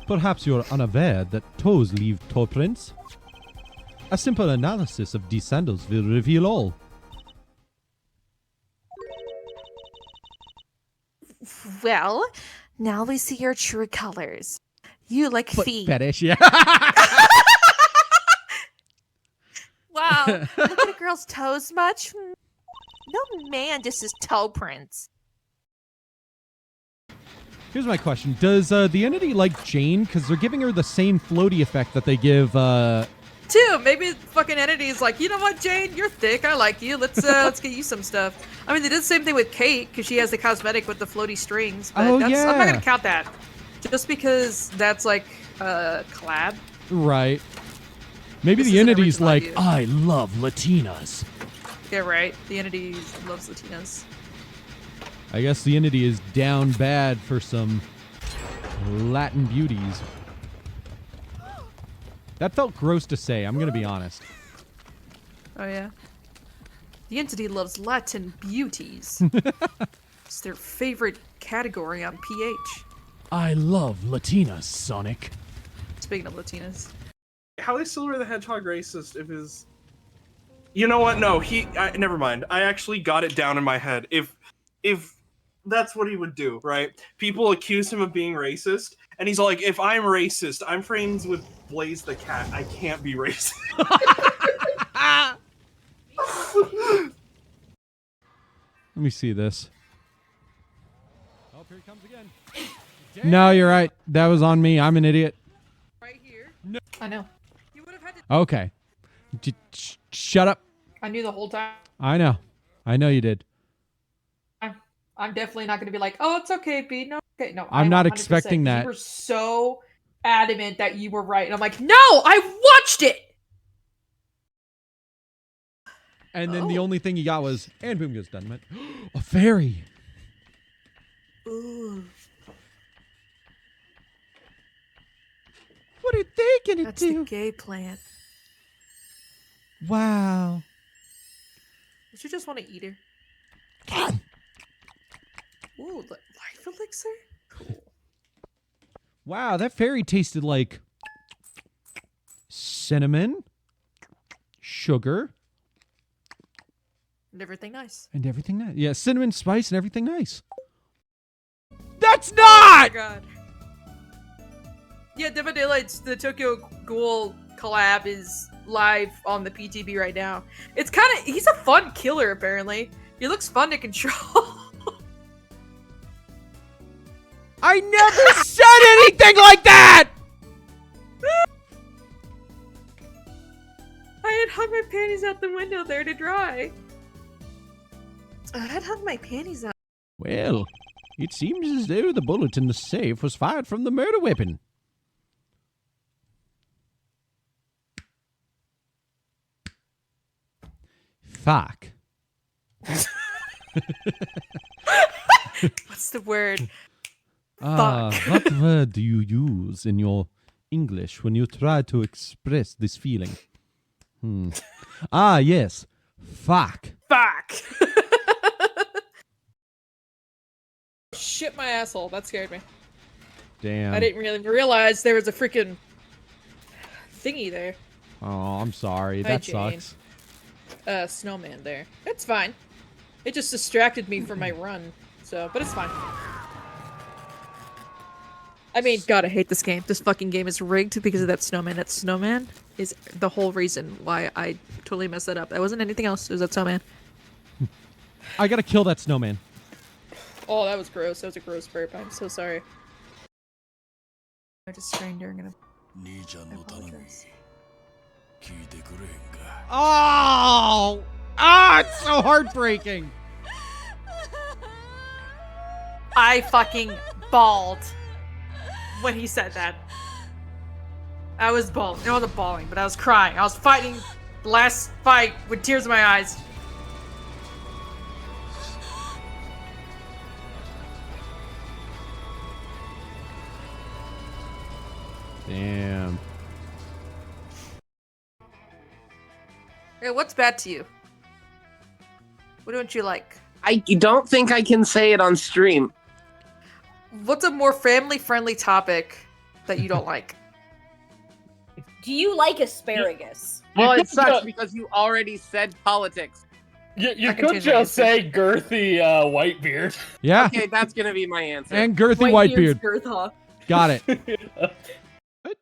Perhaps you're unaware that toes leave toe prints. A simple analysis of these sandals will reveal all. Well, now we see your true colors. You like feet. Fetish, yeah. Wow, look at a girl's toes much? No man disses toe prints. Here's my question. Does the entity like Jane? Because they're giving her the same floaty effect that they give... Too. Maybe fucking entity is like, you know what, Jane? You're thick. I like you. Let's get you some stuff. I mean, they did the same thing with Kate because she has the cosmetic with the floaty strings. But Oh, I'm not yeah. gonna count that. Just because that's like collab. Right. Maybe This the is an entity's original like, idea. I love Latinas. Yeah, right. The entity loves Latinas. I guess the entity is down bad for some Latin beauties. That felt gross to say, I'm going to be honest. Oh yeah. The entity loves Latin beauties. It's their favorite category on PH. I love Latinas, Sonic. Speaking of Latinas. How is Silver the Hedgehog racist if his... You know what? No, never mind. I actually got it down in my head. If that's what he would do, right? People accuse him of being racist, and he's like, if I'm racist, I'm friends with Blaze the cat. I can't be racist. Let me see this. Oh, here he comes again. No, you're right. That was on me. I'm an idiot. Right here. No. I know. You would have had to... Okay. Shut up. I knew the whole time. I know. I know you did. I'm definitely not going to be like, oh, it's okay, B. No, okay. No, I'm not 100%. expecting that. You were so adamant that you were right. And I'm like, no, I watched it. And then the only thing you got was, and boom goes dynamite. A fairy. Ooh. What are they gonna That's do? the gay plant. Wow. Did you just want to eat her? Ooh, life elixir? Cool. Wow, that fairy tasted like cinnamon, sugar, And everything nice. and everything nice. Yeah, cinnamon, spice, and everything nice. That's Oh my not! god. Yeah, Dead by Daylight's the Tokyo Ghoul collab is live on the PTB right now. It's he's a fun killer, apparently. He looks fun to control. I never said anything like that! I had hung my panties out the window there to dry. I had hung my panties out. Well, it seems as though the bullet in the safe was fired from the murder weapon. Fuck. What's the word? What word do you use in your English when you try to express this feeling? Yes. Fuck. Fuck. Shit my asshole. That scared me. Damn. I didn't really realize there was a freaking thingy there. Oh, I'm sorry. Hi, That Jane. sucks. Snowman there. It's fine. It just distracted me from my run. So, but it's fine. I mean, God, I hate this game. This fucking game is rigged because of that snowman. That snowman is the whole reason why I totally messed that up. That wasn't anything else. It was that snowman. I gotta kill that snowman. Oh, that was gross. That was a gross burp. I'm so sorry. I just strained during it. Oh! Ah, it's so heartbreaking. I fucking bawled when he said that. I was bawling. I wasn't bawling, but I was crying. I was fighting the last fight with tears in my eyes. Damn. Hey, what's bad to you? What don't you like? I don't think I can say it on stream. What's a more family-friendly topic that you don't like? Do you like asparagus? Well, it sucks because you already said politics. You could just say girthy Whitebeard. Yeah. Okay, that's gonna be my answer. And girthy Whitebeard. Girth, huh? Got it. What?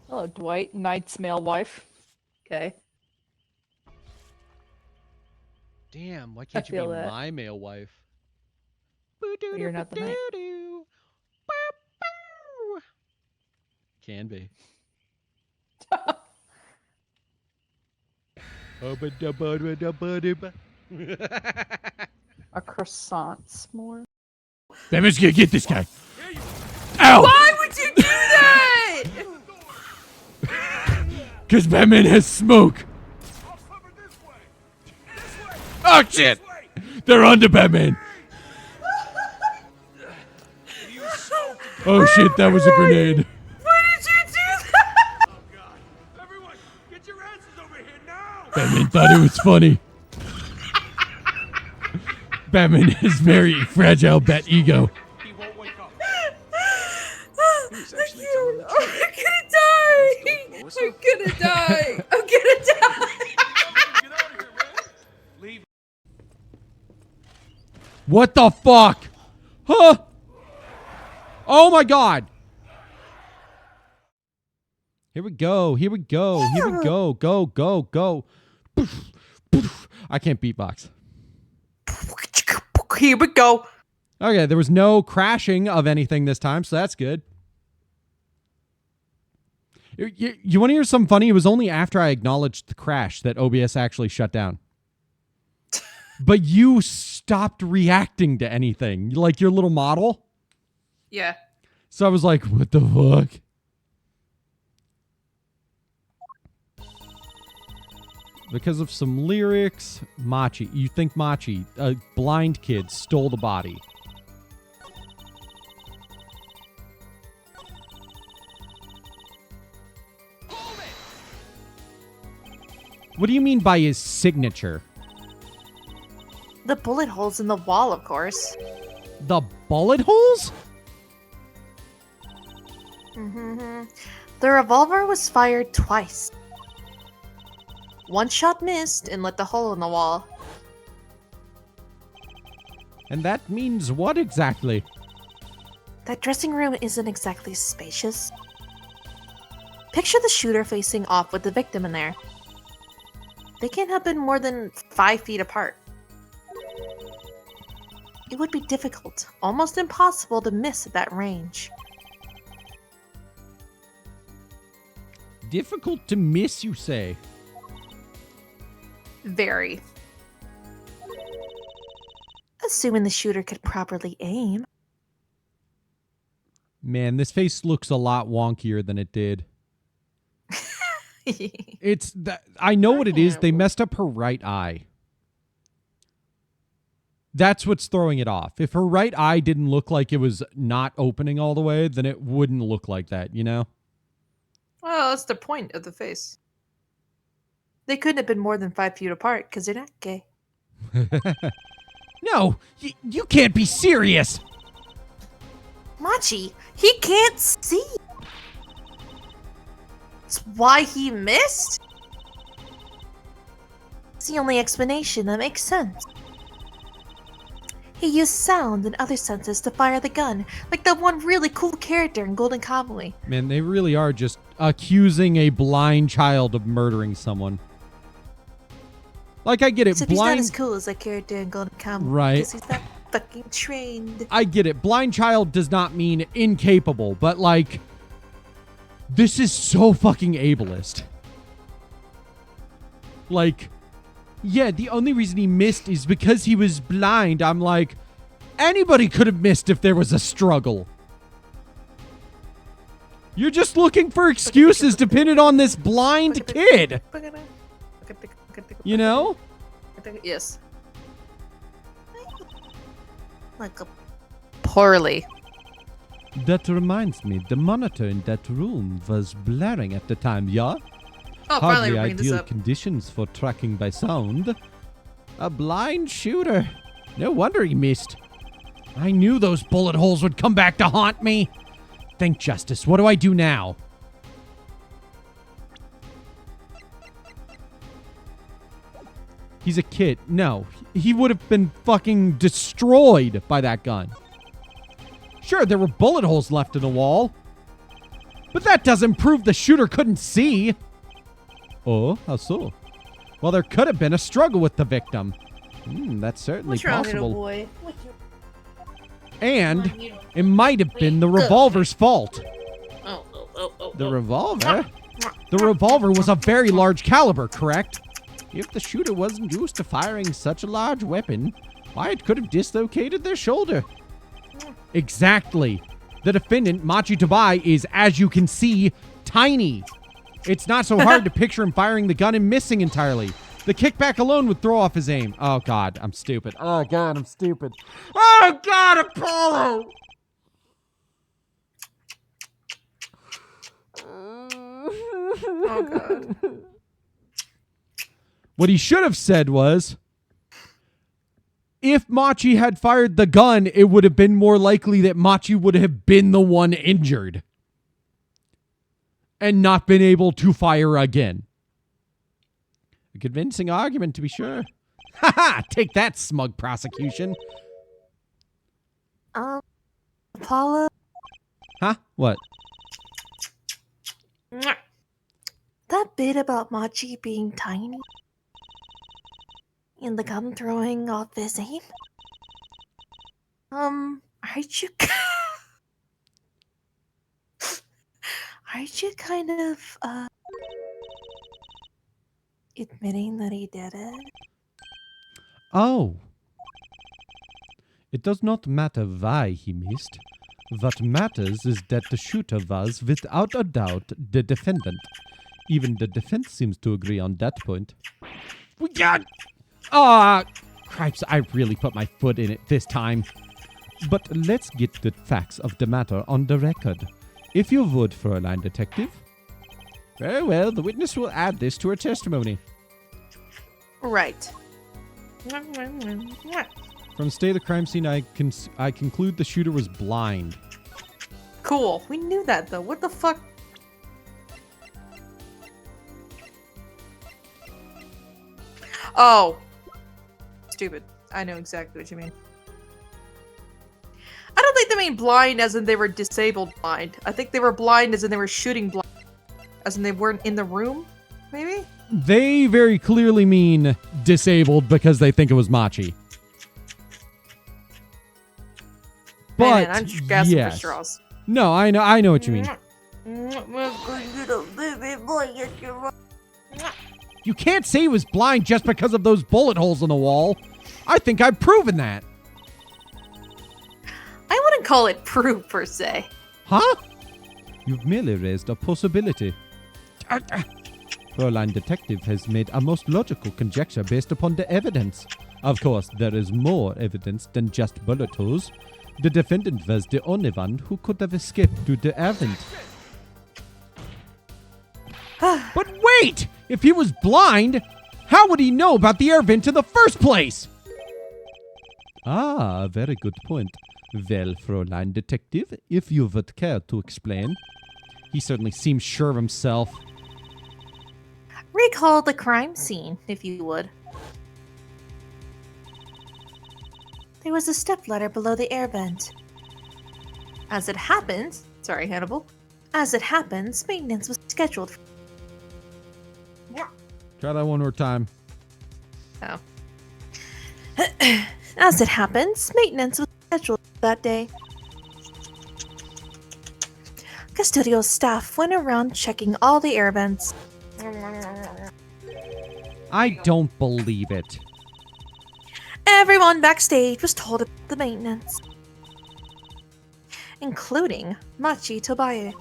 Hello, Dwight, Knight's male wife. Okay. Damn, why can't you be feel that. my male wife? You're not the knight. Can be. A croissant s'more. Batman's gonna get this guy. Ow! Why would you do that? Because Batman has smoke. Oh shit! They're onto Batman. Oh shit, that was a grenade. Why did you do that? Oh god. Everyone, get your asses over here now! Batman thought it was funny. Batman has very fragile bat ego. He won't wake up. I'm gonna die! I'm gonna die! I'm gonna die! Get out of here, man! Leave. What the fuck? Huh? Oh my god. Here we go. Here we go. Here we go. Go, go, go. I can't beatbox. Here we go. Okay, there was no crashing of anything this time, so that's good. You want to hear something funny? It was only after I acknowledged the crash that OBS actually shut down. But you stopped reacting to anything, like your little model. Yeah. So I was like, what the fuck? Because of some lyrics, Machi. You think Machi, a blind kid, stole the body. What do you mean by his signature? The bullet holes in the wall, of course. The bullet holes? Mm-hmm. The revolver was fired twice. One shot missed and lit the hole in the wall. And that means what exactly? That dressing room isn't exactly spacious. Picture the shooter facing off with the victim in there. They can't have been more than 5 feet apart. It would be difficult, almost impossible to miss at that range. Difficult to miss, you say? Very. Assuming the shooter could properly aim. Man, this face looks a lot wonkier than it did. It's that I know what it is. They messed up her right eye. That's what's throwing it off. If her right eye didn't look like it was not opening all the way, then it wouldn't look like that, you know? Well, that's the point of the face. They couldn't have been more than 5 feet apart because they're not gay. No, you can't be serious. Machi, he can't see. That's why he missed? It's the only explanation that makes sense. He used sound and other senses to fire the gun, like that one really cool character in Golden Kamuy. Man, they really are just accusing a blind child of murdering someone. Like, I get it, Except he's not as cool as that character in Golden Kamuy. Right. Because he's not fucking trained. I get it. Blind child does not mean incapable, but like, this is so fucking ableist. Like, yeah, the only reason he missed is because he was blind. I'm like, anybody could have missed if there was a struggle. You're just looking for excuses to pin it on this blind kid. You know? Yes. Like a poorly. That reminds me, the monitor in that room was blaring at the time, yeah? Oh, finally Hardly we're bringing this ideal up. conditions for tracking by sound. A blind shooter. No wonder he missed. I knew those bullet holes would come back to haunt me. Thank justice. What do I do now? He's a kid. No, he would have been fucking destroyed by that gun. Sure, there were bullet holes left in the wall. But that doesn't prove the shooter couldn't see. Oh, how so? Well, there could have been a struggle with the victim. That's certainly What's wrong, possible. little boy? And it might have been the revolver's fault. The revolver? The revolver was a very large caliber, correct? If the shooter wasn't used to firing such a large weapon, why, it could have dislocated their shoulder. Exactly. The defendant, Machi Tobai, is, as you can see, tiny. It's not so hard to picture him firing the gun and missing entirely. The kickback alone would throw off his aim. Oh, God, I'm stupid. Oh, God, I'm stupid. Oh, God, Apollo! Oh, God. What he should have said was, if Machi had fired the gun, it would have been more likely that Machi would have been the one injured and not been able to fire again. A convincing argument, to be sure. Ha! Take that, smug prosecution. Apollo? Huh? What? That bit about Machi being tiny and the gun throwing off his aim? Aren't you... aren't you kind of, admitting that he did it? Oh. It does not matter why he missed. What matters is that the shooter was, without a doubt, the defendant. Even the defense seems to agree on that point. Cripes, I really put my foot in it this time. But let's get the facts of the matter on the record. If you would, Fräulein Detective. Very well, the witness will add this to her testimony. Right. From state of the crime scene, I conclude the shooter was blind. Cool. We knew that, though. What the fuck? Oh. Stupid. I know exactly what you mean. I don't think they mean blind as in they were disabled blind. I think they were blind as in they were shooting blind. As in they weren't in the room, maybe? They very clearly mean disabled because they think it was Machi. But I'm just gasping yes. for straws. No, I know what you mean. You can't say he was blind just because of those bullet holes in the wall. I think I've proven that. I wouldn't call it proof, per se. Huh? You've merely raised a possibility. Fräulein Detective has made a most logical conjecture based upon the evidence. Of course, there is more evidence than just bullet holes. The defendant was the only one who could have escaped through the air vent. But wait! If he was blind, how would he know about the air vent in the first place? Ah, very good point. Well, Fräulein Detective, if you would care to explain. He certainly seems sure of himself. Recall the crime scene, if you would. There was a stepladder below the air vent. As it happens, Sorry, Hannibal. As it happens, maintenance was scheduled. Try that one more time. Oh. As it happens, maintenance was scheduled that day. Custodial staff went around checking all the air vents. I don't believe it. Everyone backstage was told about the maintenance, including Machi Tobaye.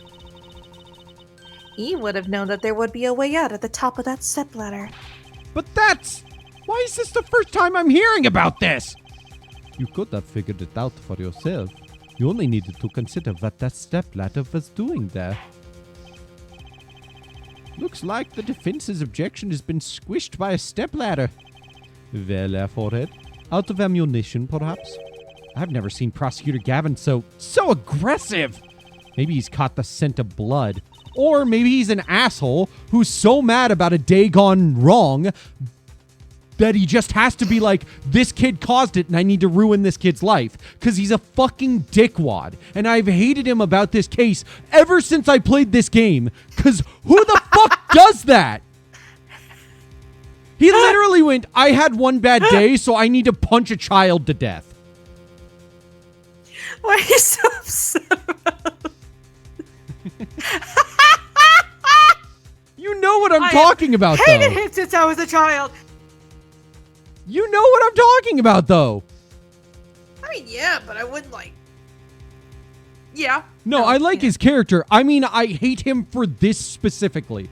He would have known that there would be a way out at the top of that stepladder. But that's... Why is this the first time I'm hearing about this? You could have figured it out for yourself. You only needed to consider what that stepladder was doing there. Looks like the defense's objection has been squished by a stepladder. Well, forehead. Out of ammunition, perhaps? I've never seen Prosecutor Gavin so aggressive. Maybe he's caught the scent of blood. Or maybe he's an asshole who's so mad about a day gone wrong that he just has to be like, this kid caused it and I need to ruin this kid's life. Because he's a fucking dickwad. And I've hated him about this case ever since I played this game. Because who the fuck does that? He literally went, I had one bad day, so I need to punch a child to death. Why are you so upset about You know what I'm talking about, though. I hated him since I was a child. You know what I'm talking about, though. I mean, yeah, but I wouldn't like... Yeah. No, I like his character. I mean, I hate him for this specifically.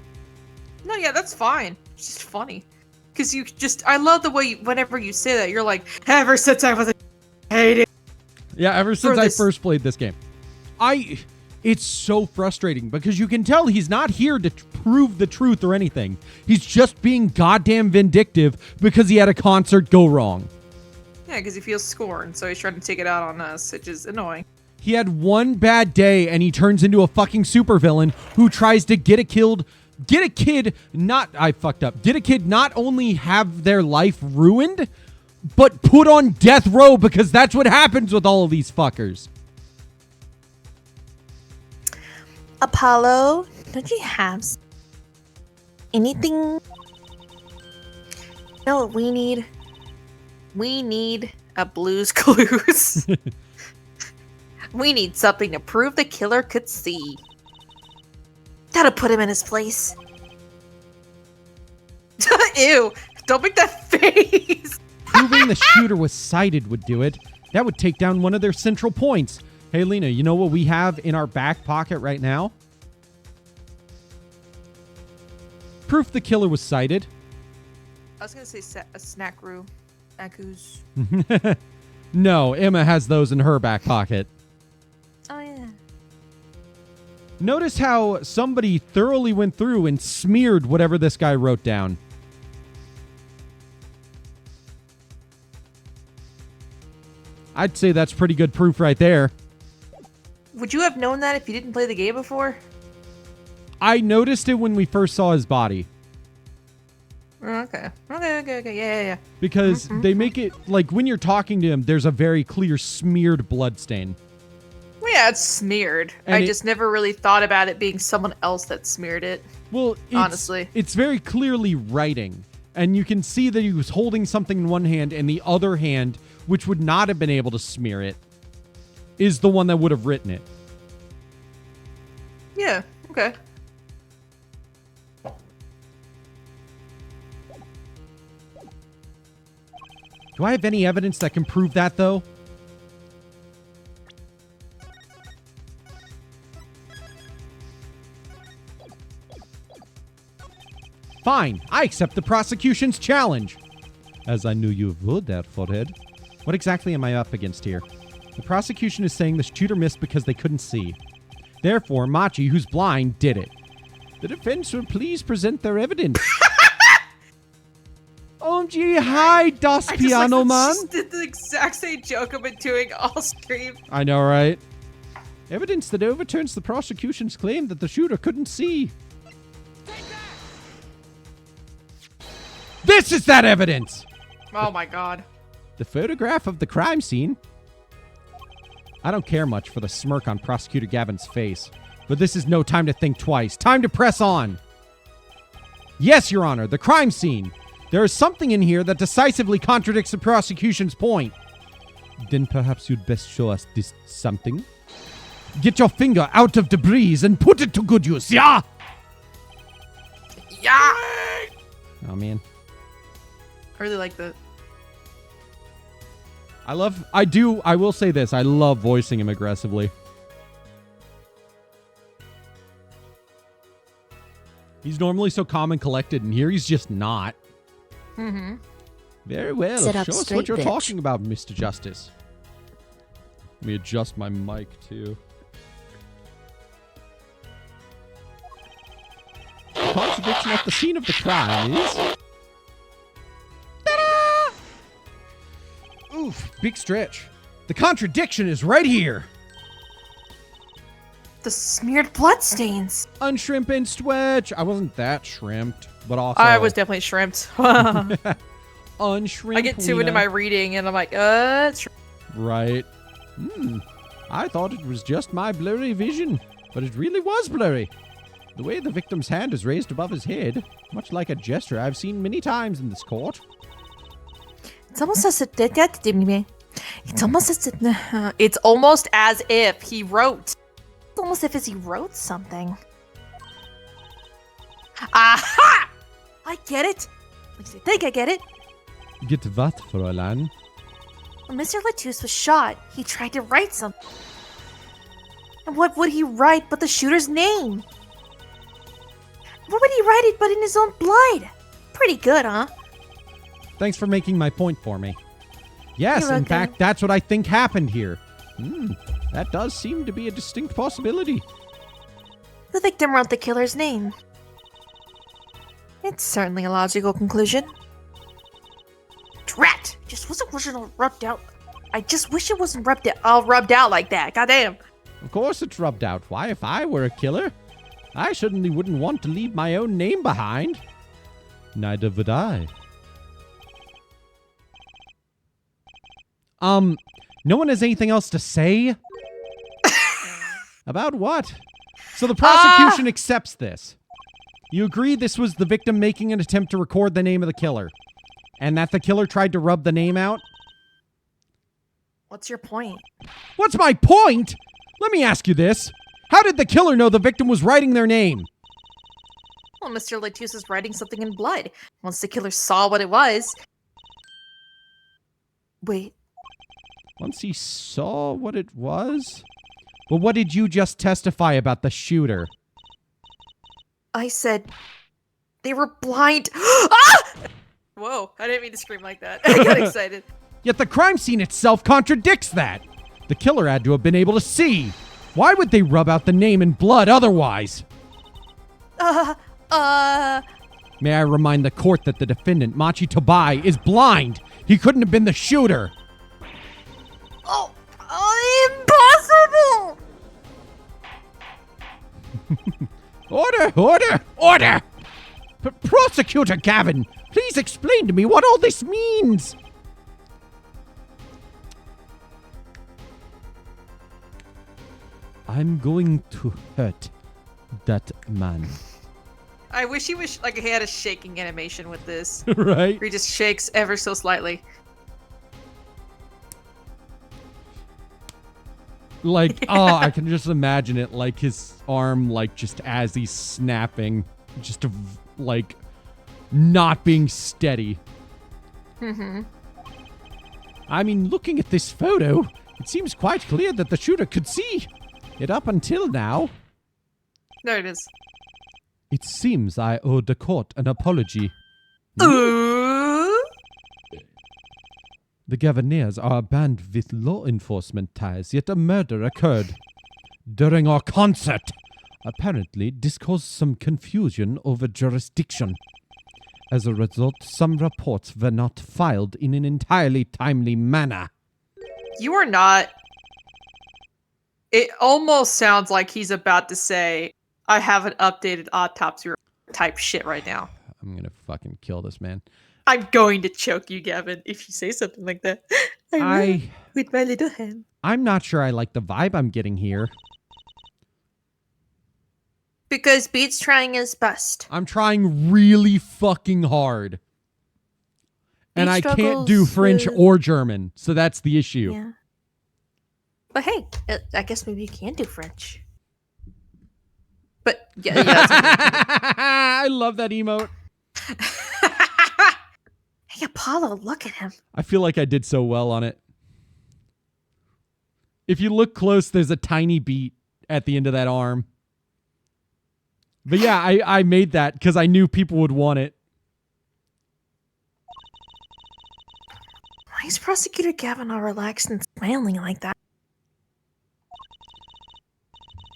No, yeah, that's fine. It's just funny. Because you just... I love the way, whenever you say that, you're like, ever since I was a... I hate it. Yeah, ever since I first played this game. It's so frustrating because you can tell he's not here to prove the truth or anything. He's just being goddamn vindictive because he had a concert go wrong. Yeah, because he feels scorned, so he's trying to take it out on us, which is annoying. He had one bad day and he turns into a fucking supervillain who tries to get a kid not only have their life ruined, but put on death row because that's what happens with all of these fuckers. Apollo, don't you have anything? No, we need a Blue's Clues. We need something to prove the killer could see. That'll put him in his place. Ew, don't make that face. Proving the shooter was sighted would do it. That would take down one of their central points. Hey, Lena, you know what we have in our back pocket right now? Proof the killer was sighted. I was going to say a snackaroo. Snackoos. No, Emma has those in her back pocket. Oh, yeah. Notice how somebody thoroughly went through and smeared whatever this guy wrote down. I'd say that's pretty good proof right there. Would you have known that if you didn't play the game before? I noticed it when we first saw his body. Okay. Yeah. Because they make it, like, when you're talking to him, there's a very clear smeared blood stain. yeah, it's smeared. I just never really thought about it being someone else that smeared it. Well, honestly, it's very clearly writing. And you can see that he was holding something in one hand, and the other hand, which would not have been able to smear it, is the one that would have written it. Yeah, okay. Do I have any evidence that can prove that, though? Fine, I accept the prosecution's challenge. As I knew you would, that forehead. What exactly am I up against here? The prosecution is saying the shooter missed because they couldn't see. Therefore, Machi, who's blind, did it. The defense will please present their evidence. OMG, hi, Das Piano Man. She did the exact same joke I've been doing all stream. I know, right? Evidence that overturns the prosecution's claim that the shooter couldn't see. This is that evidence! Oh my god. The photograph of the crime scene. I don't care much for the smirk on Prosecutor Gavin's face, but this is no time to think twice. Time to press on. Yes, Your Honor, the crime scene. There is something in here that decisively contradicts the prosecution's point. Then perhaps you'd best show us this something. Get your finger out of debris and put it to good use, yeah? Yeah! Oh, man. I really like that. I will say this. I love voicing him aggressively. He's normally so calm and collected, and here he's just not. Mm-hmm. Very well. Sit up Show us straight, what you're bitch. talking about, Mr. Justice. Let me adjust my mic, too. The contradiction at the scene of the crime is... Ta-da! Oof, big stretch. The contradiction is right here. The smeared bloodstains. Unshrimp and stretch. I wasn't that shrimped, but also... I was definitely shrimped. Unshrimp. I get too into my reading and I'm like, it's Right. I thought it was just my blurry vision, but it really was blurry. The way the victim's hand is raised above his head, much like a gesture I've seen many times in this court. It's almost as if it's almost as if he wrote. It's almost as if he wrote something. Aha! I get it. At least I think I get it. Get what, Fräulein? When Mr. Latouche was shot, he tried to write something. And what would he write but the shooter's name? Where would he write it but in his own blood? Pretty good, huh? Thanks for making my point for me. Yes, You're in welcome. fact, that's what I think happened here. That does seem to be a distinct possibility. The victim wrote the killer's name. It's certainly a logical conclusion. Drat! Just wasn't rubbed out. I just wish it wasn't rubbed out like that. Goddamn. Of course it's rubbed out. Why, if I were a killer, I certainly wouldn't want to leave my own name behind. Neither would I. No one has anything else to say? About what? So the prosecution accepts this. You agree this was the victim making an attempt to record the name of the killer, and that the killer tried to rub the name out? What's your point? What's my point? Let me ask you this. How did the killer know the victim was writing their name? Well, Mr. Latouche is writing something in blood. Once the killer saw what it was... Wait. Once he saw what it was? Well, what did you just testify about the shooter? I said... They were blind... Ah! Whoa, I didn't mean to scream like that. I got excited. Yet the crime scene itself contradicts that. The killer had to have been able to see. Why would they rub out the name in blood otherwise? May I remind the court that the defendant, Machi Tobai, is blind. He couldn't have been the shooter. Impossible! Order, order, order! Prosecutor Gavin, please explain to me what all this means. I'm going to hurt that man. I wish he was like he had a shaking animation with this. Right? Where he just shakes ever so slightly. Like, oh, I can just imagine it, like his arm, like just as he's snapping, just like not being steady. Mm-hmm. I mean, looking at this photo, it seems quite clear that the shooter could see it up until now. There it is. It seems I owe the court an apology. Ooh. The Gaviniers are a band with law enforcement ties, yet a murder occurred during our concert. Apparently, this caused some confusion over jurisdiction. As a result, some reports were not filed in an entirely timely manner. You are not. It almost sounds like he's about to say, I have an updated autopsy type shit right now. I'm gonna fucking kill this man. I'm going to choke you, Gavin, if you say something like that. I will with my little hand. I'm not sure I like the vibe I'm getting here. Because Beat's trying his best. I'm trying really fucking hard. And I can't do French or German, so that's the issue. Yeah. But hey, I guess maybe you can do French. But yeah, that's I love that emote. Hey, Apollo, look at him. I feel like I did so well on it. If you look close, there's a tiny beat at the end of that arm. But yeah, I made that because I knew people would want it. Why is Prosecutor Gavin all relaxed and smiling like that?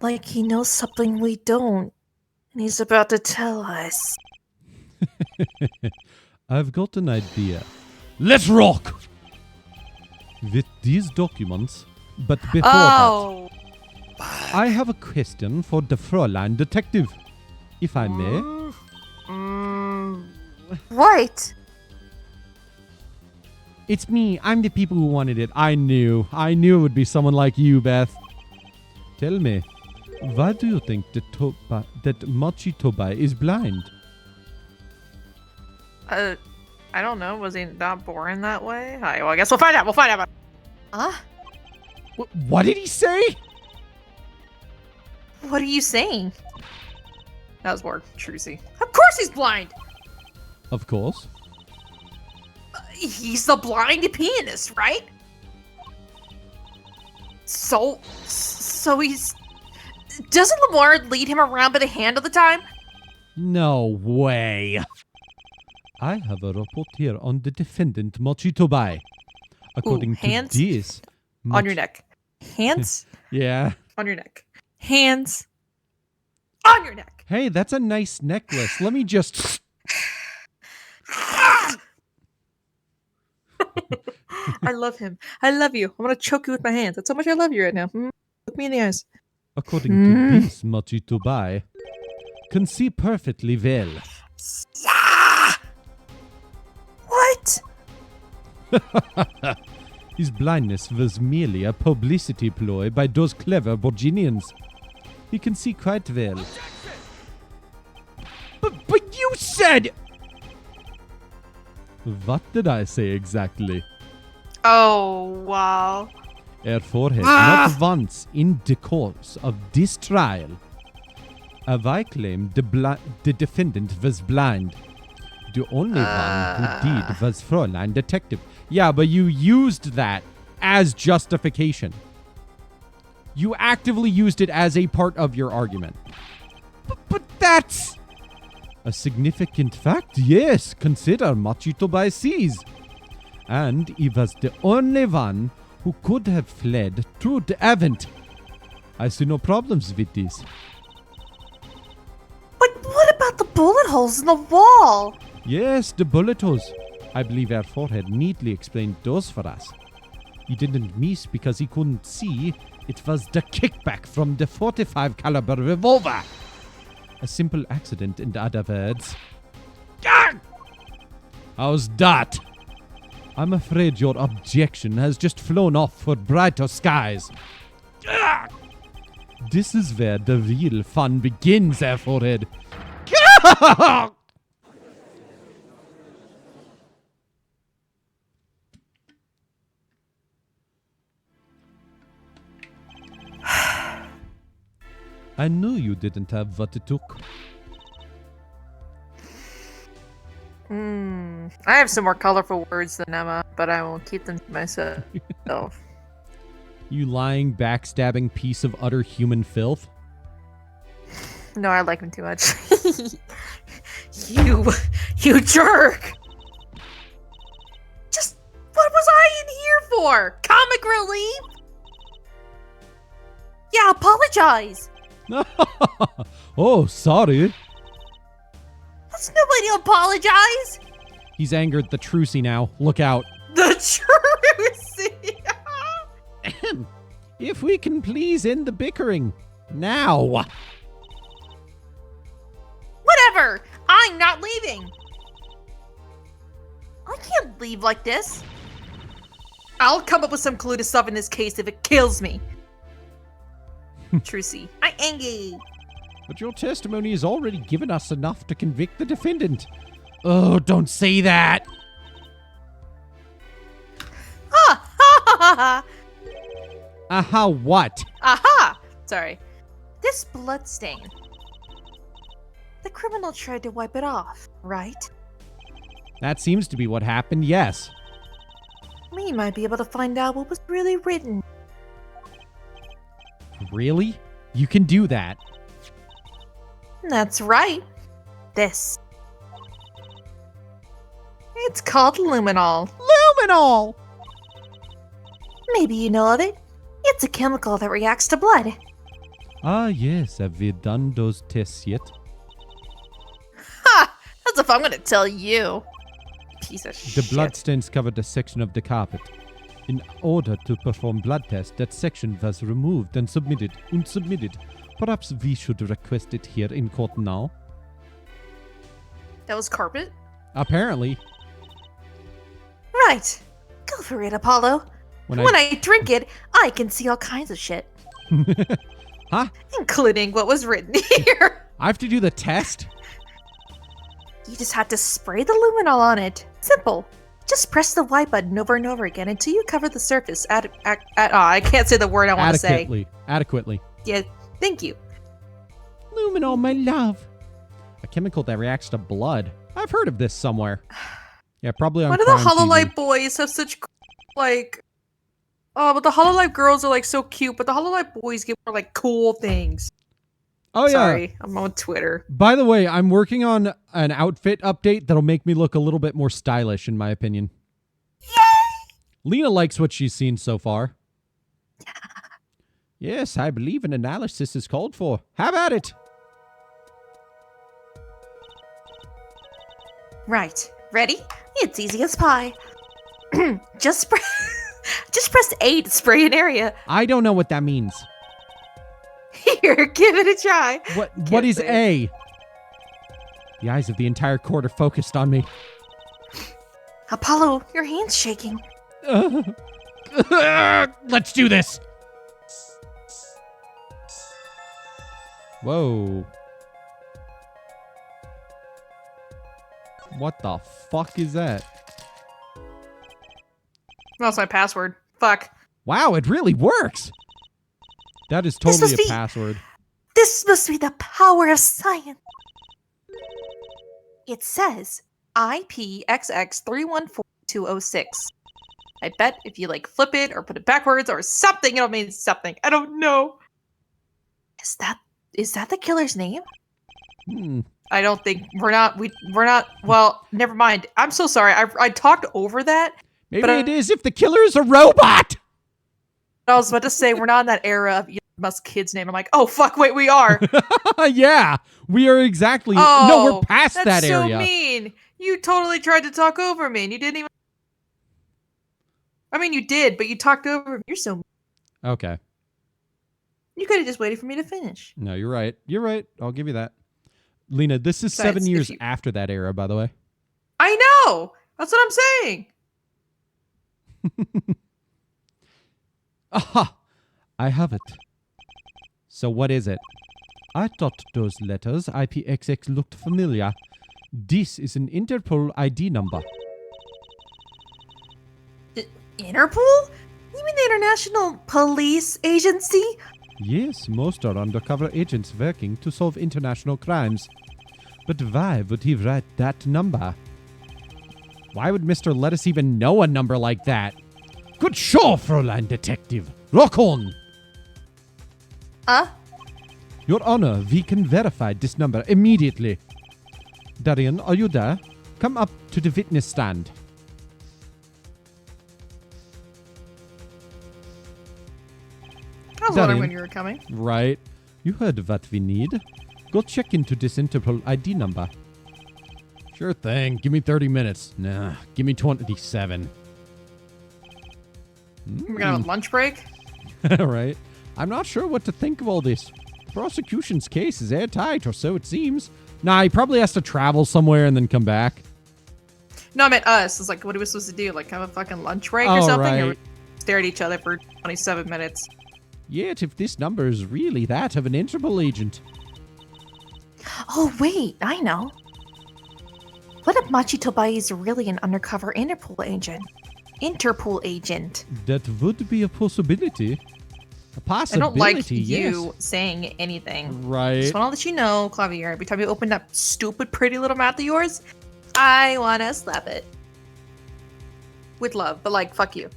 Like he knows something we don't, and he's about to tell us. I've got an idea. Let's rock! With these documents, but before that, I have a question for the Fräulein Detective, if I may. What? It's me. I'm the people who wanted it. I knew it would be someone like you, Beth. Tell me, why do you think that Machi Tobai is blind? I don't know. Was he not born that way? Well, I guess we'll find out. We'll find out. What did he say? What are you saying? That was more Trucy. Of course he's blind! Of course. He's the blind pianist, right? So he's... Doesn't Lamar lead him around by the hand all the time? No way. I have a report here on the defendant, Machi Tobai. According to this... On your neck. Hands? Yeah. On your neck. Hands. On your neck. Hey, that's a nice necklace. Let me just... I love him. I love you. I'm going to choke you with my hands. That's how much I love you right now. Look me in the eyes. According to this, Machi Tobai can see perfectly well. What? His blindness was merely a publicity ploy by those clever Borginians. He can see quite well. But you said... What did I say exactly? Oh, wow. Her forehead, not once in the course of this trial have I claimed the defendant was blind. The only one who did was Fräulein Detective. Yeah, but you used that as justification. You actively used it as a part of your argument. But that's a significant fact. Yes, consider Machi Tobai sees. And he was the only one who could have fled through the event. I see no problems with this. But what about the bullet holes in the wall? Yes, the bullet holes. I believe our forehead neatly explained those for us. He didn't miss because he couldn't see. It was the kickback from the 45 caliber revolver. A simple accident, in other words. How's that? I'm afraid your objection has just flown off for brighter skies. this is where the real fun begins, forehead. I knew you didn't have what it took. I have some more colorful words than Emma, but I won't keep them to myself. You lying, backstabbing piece of utter human filth. No, I like him too much. You jerk! Just, what was I in here for? Comic relief? Yeah, apologize. Oh, sorry. That's no way to apologize. He's angered the Trucy now. Look out. The Trucy. If we can please end the bickering. Now. Whatever. I'm not leaving. I can't leave like this. I'll come up with some clue to solve in this case if it kills me. Trucy, I'm angry. But your testimony has already given us enough to convict the defendant. Oh, don't say that. Ha ha ha ha. Aha, what? Aha! Sorry. This blood stain. The criminal tried to wipe it off, right? That seems to be what happened, yes. We might be able to find out what was really written. Really? You can do that. That's right. This. It's called luminol. Luminol! Maybe you know of it. It's a chemical that reacts to blood. Ah, yes. Have we done those tests yet? Ha! As if I'm gonna tell you. Piece of shit. The bloodstains covered a section of the carpet. In order to perform blood tests, that section was removed and submitted. Perhaps we should request it here in court now. That was carpet? Apparently. Right. Go for it, Apollo. When I drink it, I can see all kinds of shit. Huh? Including what was written here. I have to do the test? You just have to spray the luminol on it. Simple. Just press the Y button over and over again until you cover the surface I can't say the word I want to say. Adequately. Yeah, thank you. Luminol, my love. A chemical that reacts to blood. I've heard of this somewhere. Yeah, probably on Why do the Crime Hololive TV. boys have such, like... Oh, but the Hololive girls are, like, so cute, but the Hololive boys get more, like, cool things. Oh, yeah. Sorry, I'm on Twitter. By the way, I'm working on an outfit update that'll make me look a little bit more stylish, in my opinion. Yay! Lena likes what she's seen so far. Yes, I believe an analysis is called for. How about it? Right. Ready? It's easy as pie. Just press A to spray an area. I don't know what that means. Here, give it a try. What is A? The eyes of the entire court are focused on me. Apollo, your hand's shaking. Let's do this. Whoa. What the fuck is that? That's my password. Fuck. Wow, it really works. That is totally a password. This must be the power of science. It says IPXX314206. I bet if you, like, flip it or put it backwards or something, it'll mean something. I don't know. Is that the killer's name? I don't think we're not, well, never mind. I'm so sorry. I talked over that. Maybe but it is if the killer is a robot. I was about to say, we're not in that era of Elon Musk's kid's name. I'm like, oh, fuck, wait, we are. Yeah, we are exactly. Oh, no, we're past that that's area. so mean. You totally tried to talk over me, and you didn't even. I mean, you did, but you talked over me. You're so mean. Okay. You could have just waited for me to finish. No, you're right. You're right. I'll give you that. Lena, this is Besides, 7 years after that era, by the way. I know. That's what I'm saying. Aha! I have it. So what is it? I thought those letters, IPXX, looked familiar. This is an Interpol ID number. Interpol? You mean the International Police Agency? Yes, most are undercover agents working to solve international crimes. But why would he write that number? Why would Mr. Lettuce even know a number like that? Good show, Fräulein Detective. Rock on! Your Honor, we can verify this number immediately. Darian, are you there? Come up to the witness stand. I was wondering when you were coming. Right. You heard what we need. Go check into this Interpol ID number. Sure thing. Give me 30 minutes. Nah, give me 27. We're gonna have a lunch break? Right. I'm not sure what to think of all this. The prosecution's case is airtight, or so it seems. Nah, he probably has to travel somewhere and then come back. No, I meant us. It's like, what are we supposed to do? Like, have a fucking lunch break or Oh, something? right. Or we stare at each other for 27 minutes? Yet, if this number is really that of an Interpol agent. Oh, wait, I know. What if Machitobai is really an undercover Interpol agent? Interpol agent. That would be a possibility. A I possibility, don't like yes. you saying anything. Right. Just want to let you know, Klavier, every time you open that stupid, pretty little mouth of yours, I want to slap it. With love, but like, fuck you.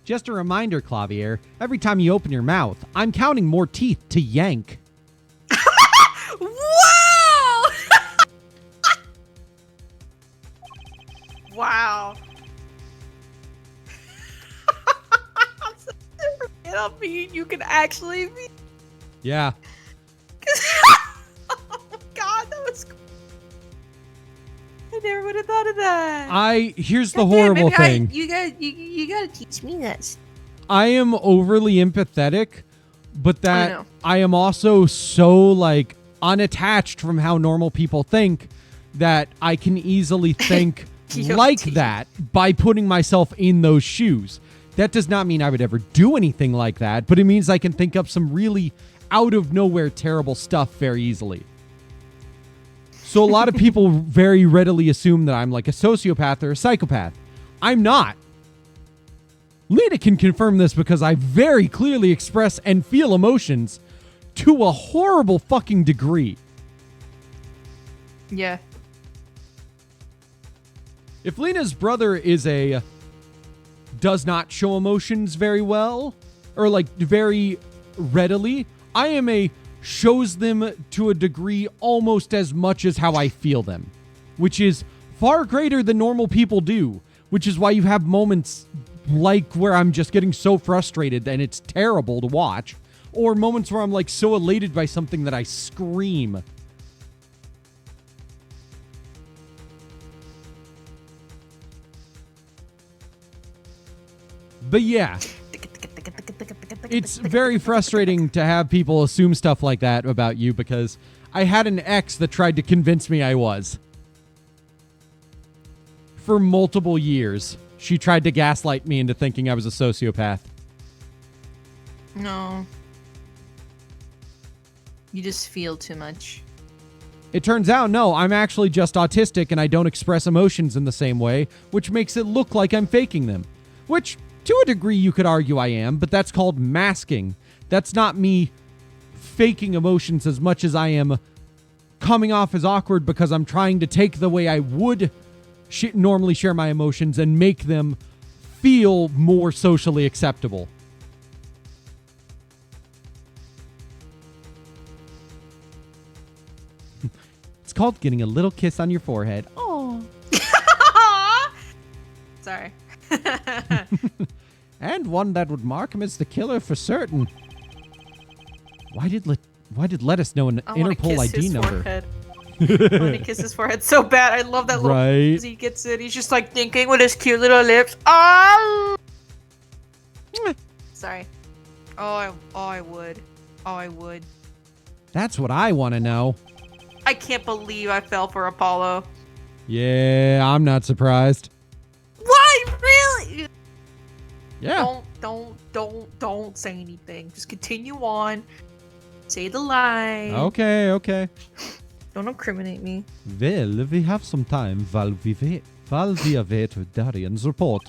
Just a reminder, Klavier, every time you open your mouth, I'm counting more teeth to yank. Wow! Wow. I'm so forget how mean you can actually be. Yeah. Oh my god, that was cool. I never would have thought of that. Here's the God damn, horrible maybe thing. You gotta teach me this. I am overly empathetic, but that know. I am also so, like, unattached from how normal people think that I can easily think like that by putting myself in those shoes. That does not mean I would ever do anything like that, but it means I can think up some really out of nowhere terrible stuff very easily. So a lot of people very readily assume that I'm like a sociopath or a psychopath. I'm not. Lydia can confirm this because I very clearly express and feel emotions to a horrible fucking degree. Yeah. If Lena's brother does not show emotions very well, or like very readily, I am shows them to a degree almost as much as how I feel them, which is far greater than normal people do, which is why you have moments like where I'm just getting so frustrated and it's terrible to watch, or moments where I'm like so elated by something that I scream. But yeah, it's very frustrating to have people assume stuff like that about you because I had an ex that tried to convince me I was. For multiple years, she tried to gaslight me into thinking I was a sociopath. No. You just feel too much. It turns out, no, I'm actually just autistic and I don't express emotions in the same way, which makes it look like I'm faking them. Which, to a degree, you could argue I am, but that's called masking. That's not me faking emotions as much as I am coming off as awkward because I'm trying to take the way I would normally share my emotions and make them feel more socially acceptable. It's called getting a little kiss on your forehead. Oh. Sorry. And one that would mark him as the killer for certain. Why did Lettuce know an I wanna Interpol kiss ID his number? forehead. I want to kiss his forehead so bad. I love that little Right. as he gets it. He's just like thinking with his cute little lips. Oh! Sorry. Oh, I would. Oh, I would. That's what I want to know. I can't believe I fell for Apollo. Yeah, I'm not surprised. Why? Really? Yeah. Don't say anything. Just continue on. Say the line. Okay. Don't incriminate me. Well, we have some time while we await Darian's report.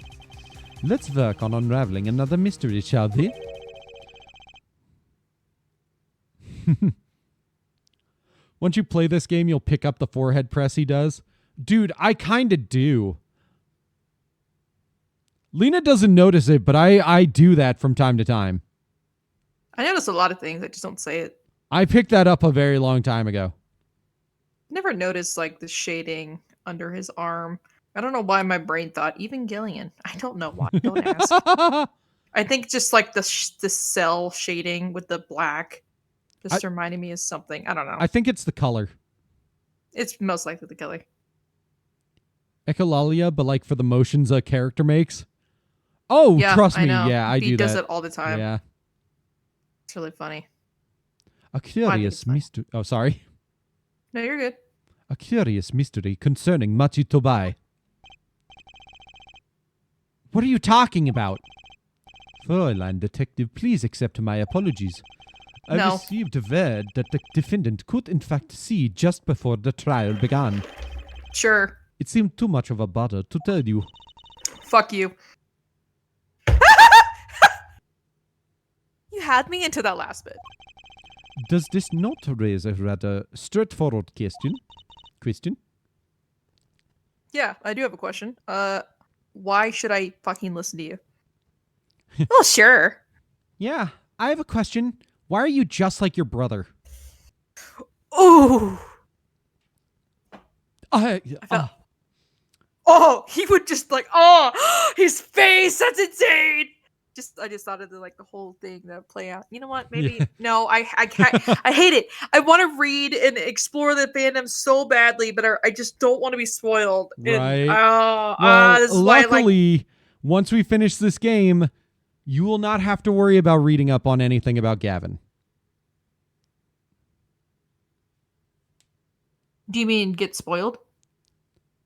Let's work on unraveling another mystery, shall we? Once you play this game, you'll pick up the forehead press he does. Dude, I kinda do. Lena doesn't notice it, but I do that from time to time. I notice a lot of things. I just don't say it. I picked that up a very long time ago. Never noticed like the shading under his arm. I don't know why my brain thought Evangelion. I don't know why. Don't ask. I think just like the cell shading with the black just reminded me of something. I don't know. I think it's the color. It's most likely the color. Echolalia, but like for the motions a character makes. Oh, yeah, trust me. I know. Yeah, I do that. He does it all the time. Yeah. It's really funny. A curious mystery. Oh, sorry. No, you're good. A curious mystery concerning Machi Tobai. What are you talking about? Fräulein Detective, please accept my apologies. I received word that the defendant could in fact see just before the trial began. Sure. It seemed too much of a bother to tell you. Fuck you. You had me into that last bit. Does this not raise a rather straightforward question? Yeah, I do have a question. Why should I fucking listen to you? Well, sure. Yeah, I have a question. Why are you just like your brother? Ooh. Oh, he would just like, his face. That's insane. I just thought of the whole thing that play out. You know what? Maybe no. I can't. I hate it. I want to read and explore the fandom so badly, but I just don't want to be spoiled. Right. This is luckily, once we finish this game, you will not have to worry about reading up on anything about Gavin. Do you mean get spoiled?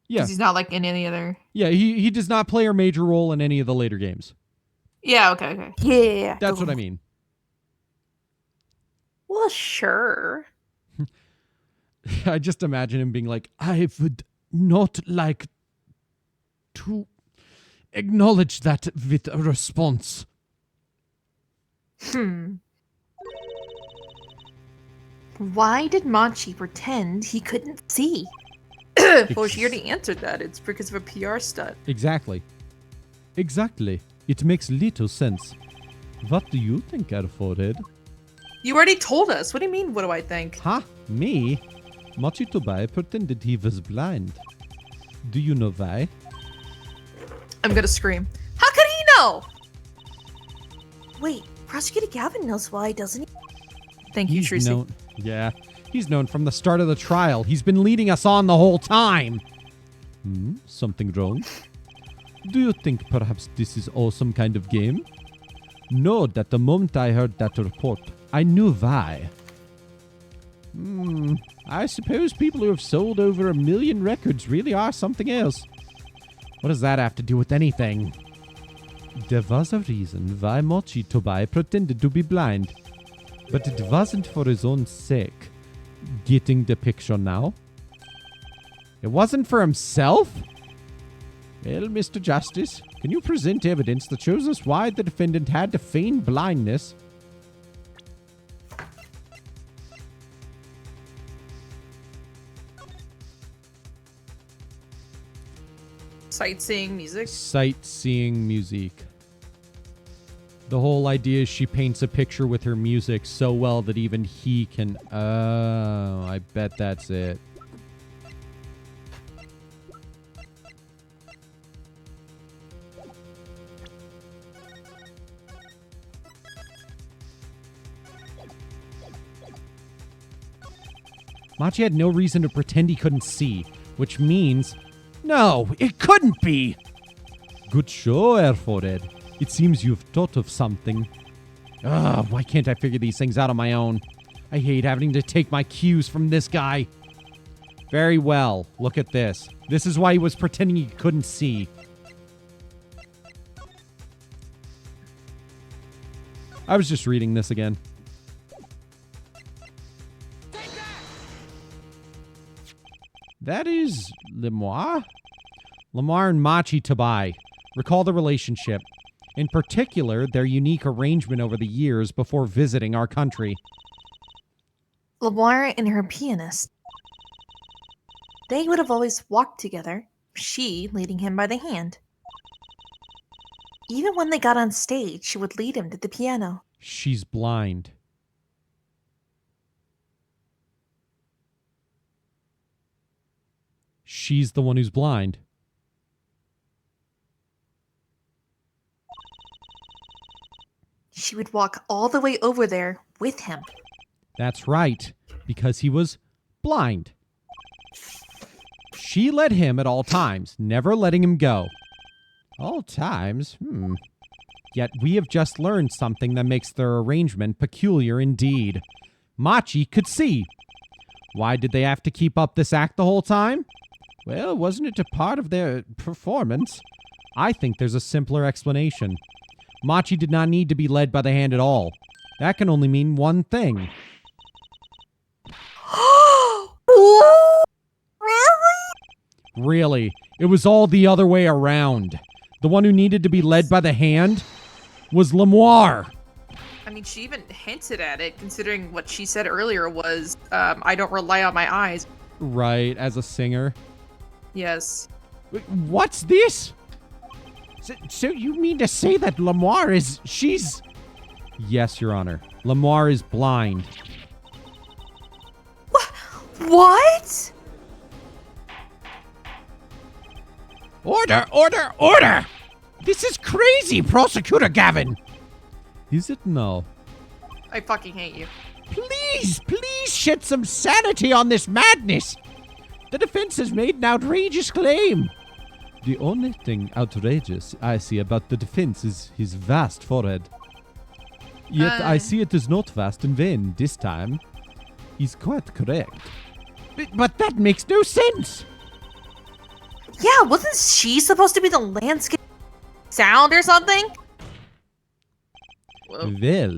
Yeah. Because he's not like in any other. Yeah, he does not play a major role in any of the later games. Yeah, okay. Yeah. That's what I mean. Well, sure. I just imagine him being like, I would not like to acknowledge that with a response. Why did Machi pretend he couldn't see? Well, she already answered that. It's because of a PR stunt. Exactly. It makes little sense. What do you think, our forehead? You already told us. What do you mean, what do I think? Huh? Me? Machi Tobai pretended he was blind. Do you know why? I'm gonna scream. How could he know? Wait, Prosecutor Gavin knows why, doesn't he? Thank you, Tracy. Yeah. He's known from the start of the trial. He's been leading us on the whole time. Something wrong? Do you think perhaps this is all some kind of game? Know that the moment I heard that report, I knew why. I suppose people who have sold over 1 million records really are something else. What does that have to do with anything? There was a reason why Machi Tobai pretended to be blind. But it wasn't for his own sake. Getting the picture now? It wasn't for himself? Well, Mr. Justice, can you present evidence that shows us why the defendant had to feign blindness? Sightseeing music? Sightseeing music. The whole idea is she paints a picture with her music so well that even he can... Oh, I bet that's it. Machi had no reason to pretend he couldn't see, which means... No, it couldn't be! Good show, Airforehead. It seems you've thought of something. Why can't I figure these things out on my own? I hate having to take my cues from this guy. Very well. Look at this. This is why he was pretending he couldn't see. I was just reading this again. That is Lemoir? Lemoir and Machi Tabai. Recall the relationship. In particular, their unique arrangement over the years before visiting our country. Lemoir and her pianist. They would have always walked together, she leading him by the hand. Even when they got on stage, she would lead him to the piano. She's blind. She's the one who's blind. She would walk all the way over there with him. That's right, because he was blind. She led him at all times, never letting him go. All times? Yet we have just learned something that makes their arrangement peculiar indeed. Machi could see. Why did they have to keep up this act the whole time? Well, wasn't it a part of their performance? I think there's a simpler explanation. Machi did not need to be led by the hand at all. That can only mean one thing. Really? It was all the other way around. The one who needed to be led by the hand was Lemoir. I mean, she even hinted at it, considering what she said earlier was, I don't rely on my eyes. Right, as a singer. Yes. What's this? So you mean to say that Lemoir she's... Yes, Your Honor. Lemoir is blind. What? Order, order, order! This is crazy, Prosecutor Gavin! Is it no? I fucking hate you. Please, please shed some sanity on this madness! The defense has made an outrageous claim. The only thing outrageous I see about the defense is his vast forehead. Yet I see it is not vast in vain this time. He's quite correct. But that makes no sense! Yeah, wasn't she supposed to be the landscape sound or something? Well,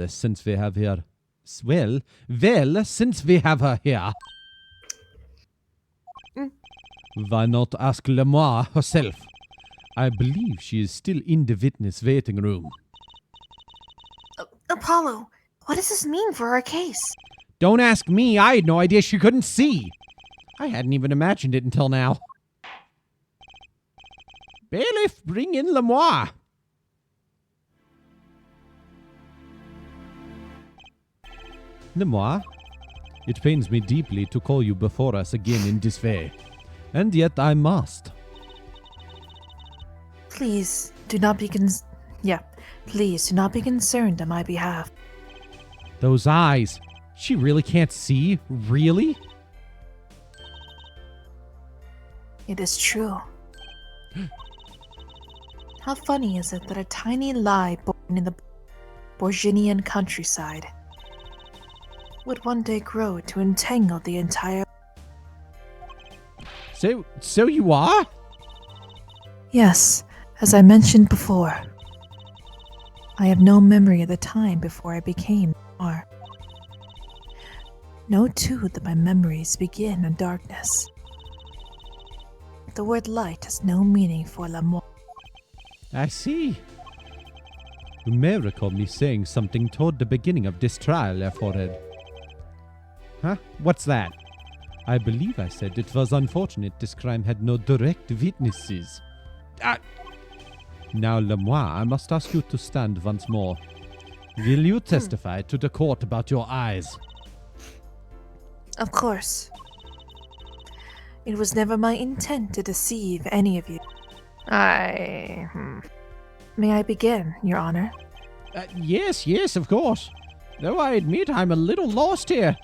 since we have her... since we have her here... Why not ask Lemoir herself? I believe she is still in the witness waiting room. Apollo, what does this mean for our case? Don't ask me. I had no idea she couldn't see. I hadn't even imagined it until now. Bailiff, bring in Lemoir. Lemoir, it pains me deeply to call you before us again in this way. And yet I must. Please do not be please do not be concerned on my behalf. Those eyes. She really can't see? Really? It is true. How funny is it that a tiny lie born in the Borginian countryside would one day grow to entangle the entire... So you are? Yes, as I mentioned before. I have no memory of the time before I became Lemoir. Know too that my memories begin in darkness. The word light has no meaning for Lemoir. I see. You may recall me saying something toward the beginning of this trial, Forehead. Huh? What's that? I believe I said it was unfortunate this crime had no direct witnesses. Now, Lemoir, I must ask you to stand once more. Will you testify to the court about your eyes? Of course. It was never my intent to deceive any of you. May I begin, Your Honor? Yes, of course. Though I admit I'm a little lost here.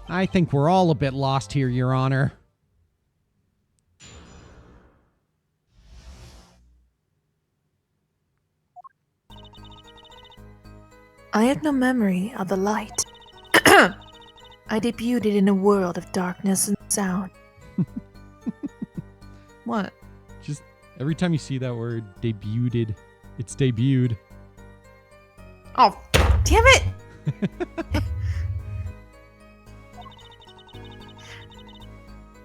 I think we're all a bit lost here, Your Honor. I have no memory of the light. I debuted it in a world of darkness and sound. What? Just every time you see that word, debuted, it's debuted. Oh, damn it!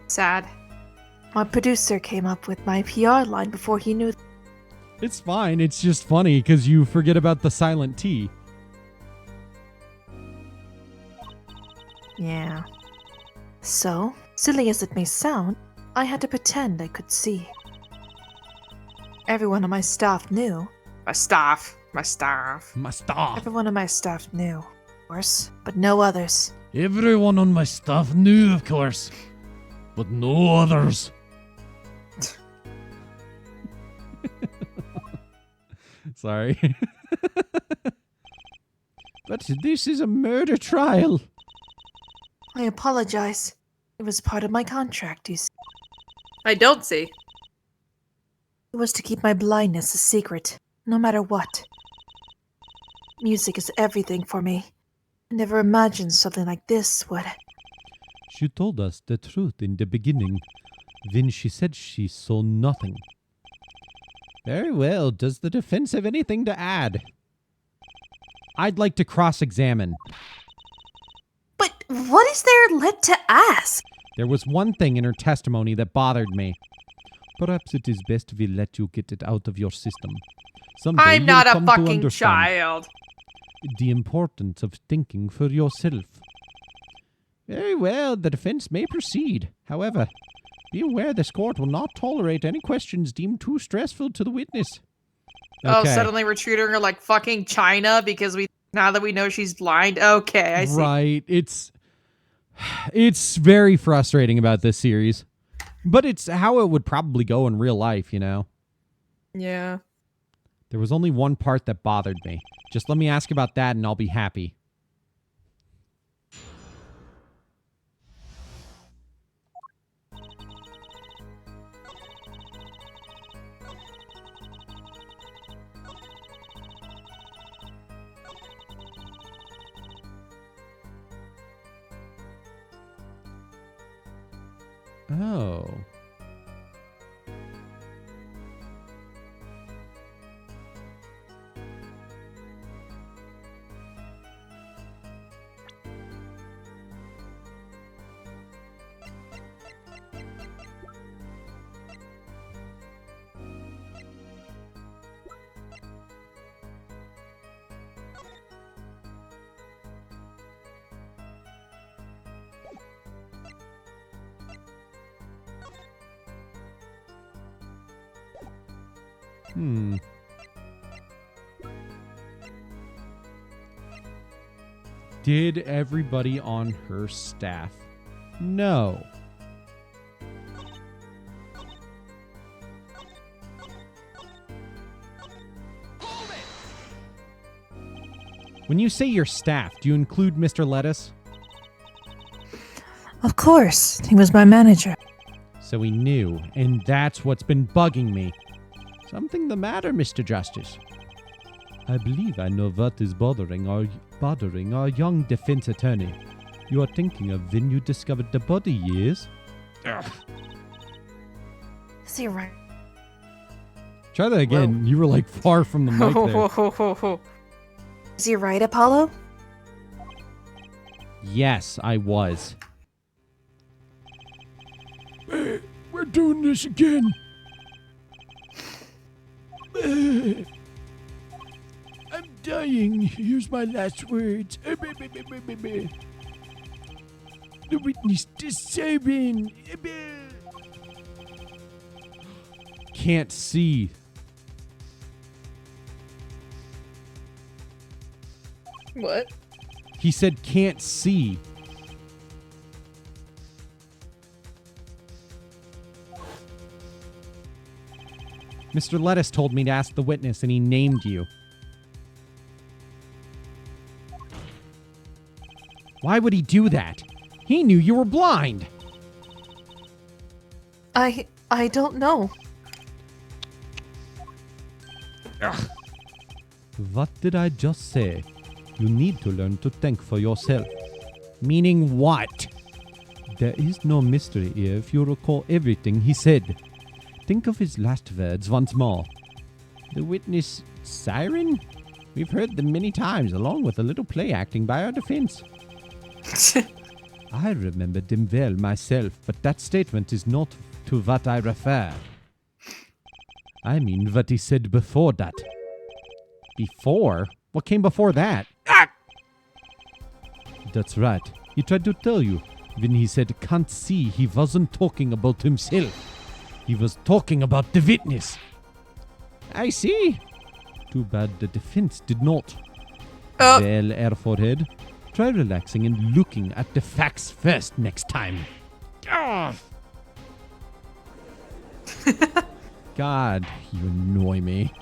Sad. My producer came up with my PR line before he knew. It's fine. It's just funny because you forget about the silent T. Yeah. So, silly as it may sound, I had to pretend I could see. Everyone on my staff knew. My staff. Everyone on my staff knew, of course, but no others. Everyone on my staff knew, of course, but no others. Sorry. But this is a murder trial. I apologize. It was part of my contract, you see. I don't see. It was to keep my blindness a secret, no matter what. Music is everything for me. I never imagined something like this would. She told us the truth in the beginning. Then she said she saw nothing. Very well. Does the defense have anything to add? I'd like to cross-examine. But what is there left to ask? There was one thing in her testimony that bothered me. Perhaps it is best we let you get it out of your system. Someday I'm you'll not a come to fucking understand child. the importance of thinking for yourself. Very well, the defense may proceed. However, be aware this court will not tolerate any questions deemed too stressful to the witness. Oh, Okay. suddenly we're treating her like fucking China because now that we know she's blind. Okay, I see. Right. It's very frustrating about this series. But it's how it would probably go in real life, you know? Yeah. There was only one part that bothered me. Just let me ask about that and I'll be happy. Oh. Did everybody on her staff know? When you say your staff, do you include Mr. Lettuce? Of course, he was my manager. So he knew, and that's what's been bugging me. Something the matter, Mr. Justice? I believe I know what is bothering our young defense attorney. You are thinking of when you discovered the body, yes? Ugh. Is he right? Try that again. You were like far from the mic there. Is he right, Apollo? Yes, I was. We're doing this again. I'm dying. Here's my last words. The witness disturbing. Can't see. What? He said can't see. Mr. Lettuce told me to ask the witness, and he named you. Why would he do that? He knew you were blind. I don't know. Ugh. What did I just say? You need to learn to think for yourself. Meaning what? There is no mystery here if you recall everything he said. Think of his last words once more. The witness siren? We've heard them many times, along with a little play acting by our defense. I remember them well myself, but that statement is not to what I refer. I mean what he said before that. Before? What came before that? Ah! That's right. He tried to tell you. When he said can't see, he wasn't talking about himself. He was talking about the witness. I see. Too bad the defense did not. Well, Air Forehead, try relaxing and looking at the facts first next time. God, you annoy me.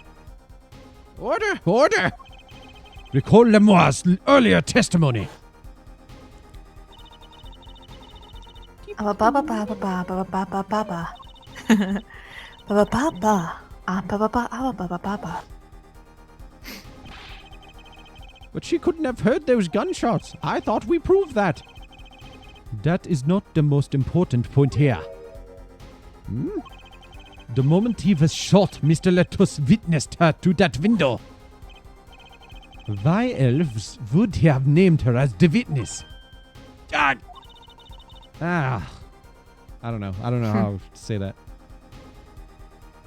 Order! Order! Recall Lemoire's earlier testimony. Ba ba ba ba ba ba ba ba ba ba ba. Ba ba ba ba. Ba ba ba ba ba ba ba. But she couldn't have heard those gunshots. I thought we proved that. That is not the most important point here. The moment he was shot, Mr. Letus witnessed her to that window. Why else would he have named her as the witness? I don't know. I don't know how to say that.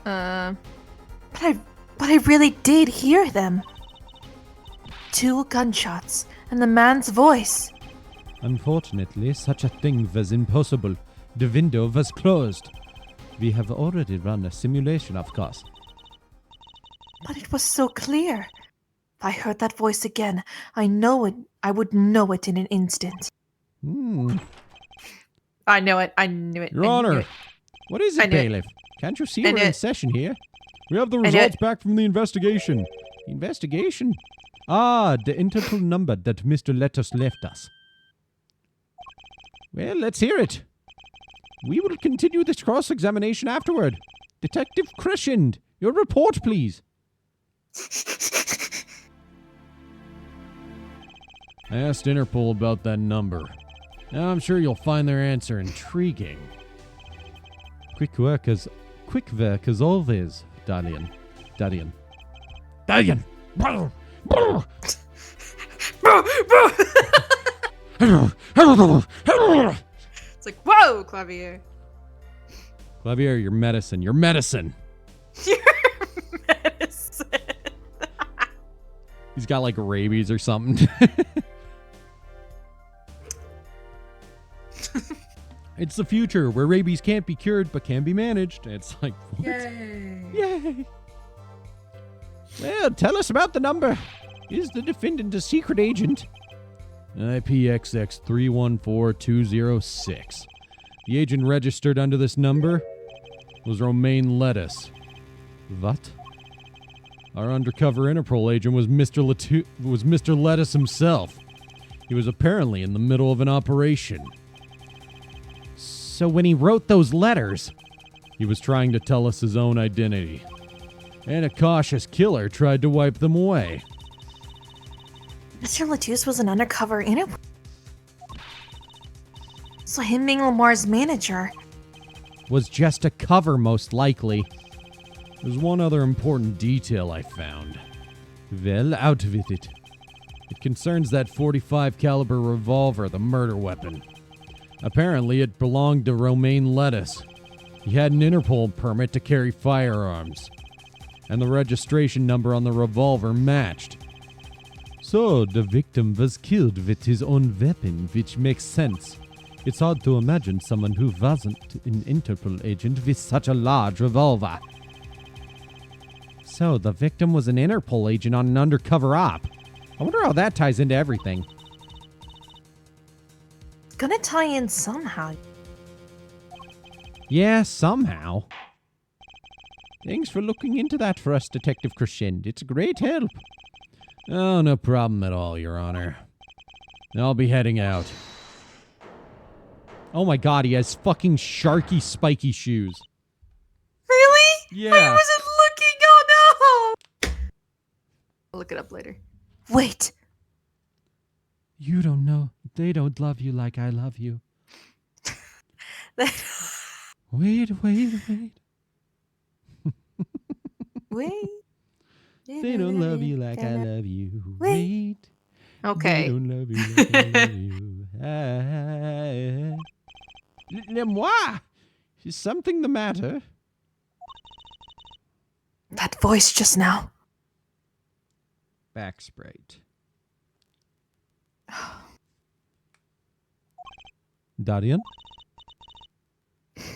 But I really did hear them. 2 gunshots and the man's voice. Unfortunately, such a thing was impossible. The window was closed. We have already run a simulation, of course. But it was so clear. If I heard that voice again, I know it. I would know it in an instant. I know it. I knew it. Your Honor, what is it, bailiff? Can't you see we're in session here? We have the results back from the investigation. Investigation? Ah, the Interpol number that Mr. Letus left us. Well, let's hear it. We will continue this cross-examination afterward. Detective Crescent, your report, please. I asked Interpol about that number. Now I'm sure you'll find their answer intriguing. Quick work as always, Dalian. It's like, whoa, Klavier. Klavier, your medicine. Your medicine. Your medicine. He's got like rabies or something. It's the future where rabies can't be cured but can be managed. It's like, what? Yay. Well, tell us about the number. Is the defendant a secret agent? IPXX 314206. The agent registered under this number was Romaine Lettuce. What? Our undercover Interpol agent was Mr. Lettuce himself. He was apparently in the middle of an operation. So when he wrote those letters, he was trying to tell us his own identity. And a cautious killer tried to wipe them away. Mr. Lettuce was an undercover Interpol. So him being Lamar's manager was just a cover, most likely. There's one other important detail I found. Well, out with it. It concerns that .45 caliber revolver, the murder weapon. Apparently, it belonged to Romaine Lettuce. He had an Interpol permit to carry firearms, and the registration number on the revolver matched. So, the victim was killed with his own weapon, which makes sense. It's hard to imagine someone who wasn't an Interpol agent with such a large revolver. So, the victim was an Interpol agent on an undercover op. I wonder how that ties into everything. it's gonna tie in somehow. Yeah, somehow. Thanks for looking into that for us, Detective Crescent. It's a great help. Oh, no problem at all, Your Honor. I'll be heading out. Oh my god, he has fucking sharky spiky shoes. Really? Yeah. I wasn't looking. Oh no! I'll look it up later. Wait, You don't know. They don't love you like I love you. Wait. wait. They don't love you like I love you. Wait. Okay. They don't love you like I love you. Lemoire! Is something the matter? That voice just now. Back sprite. Darian?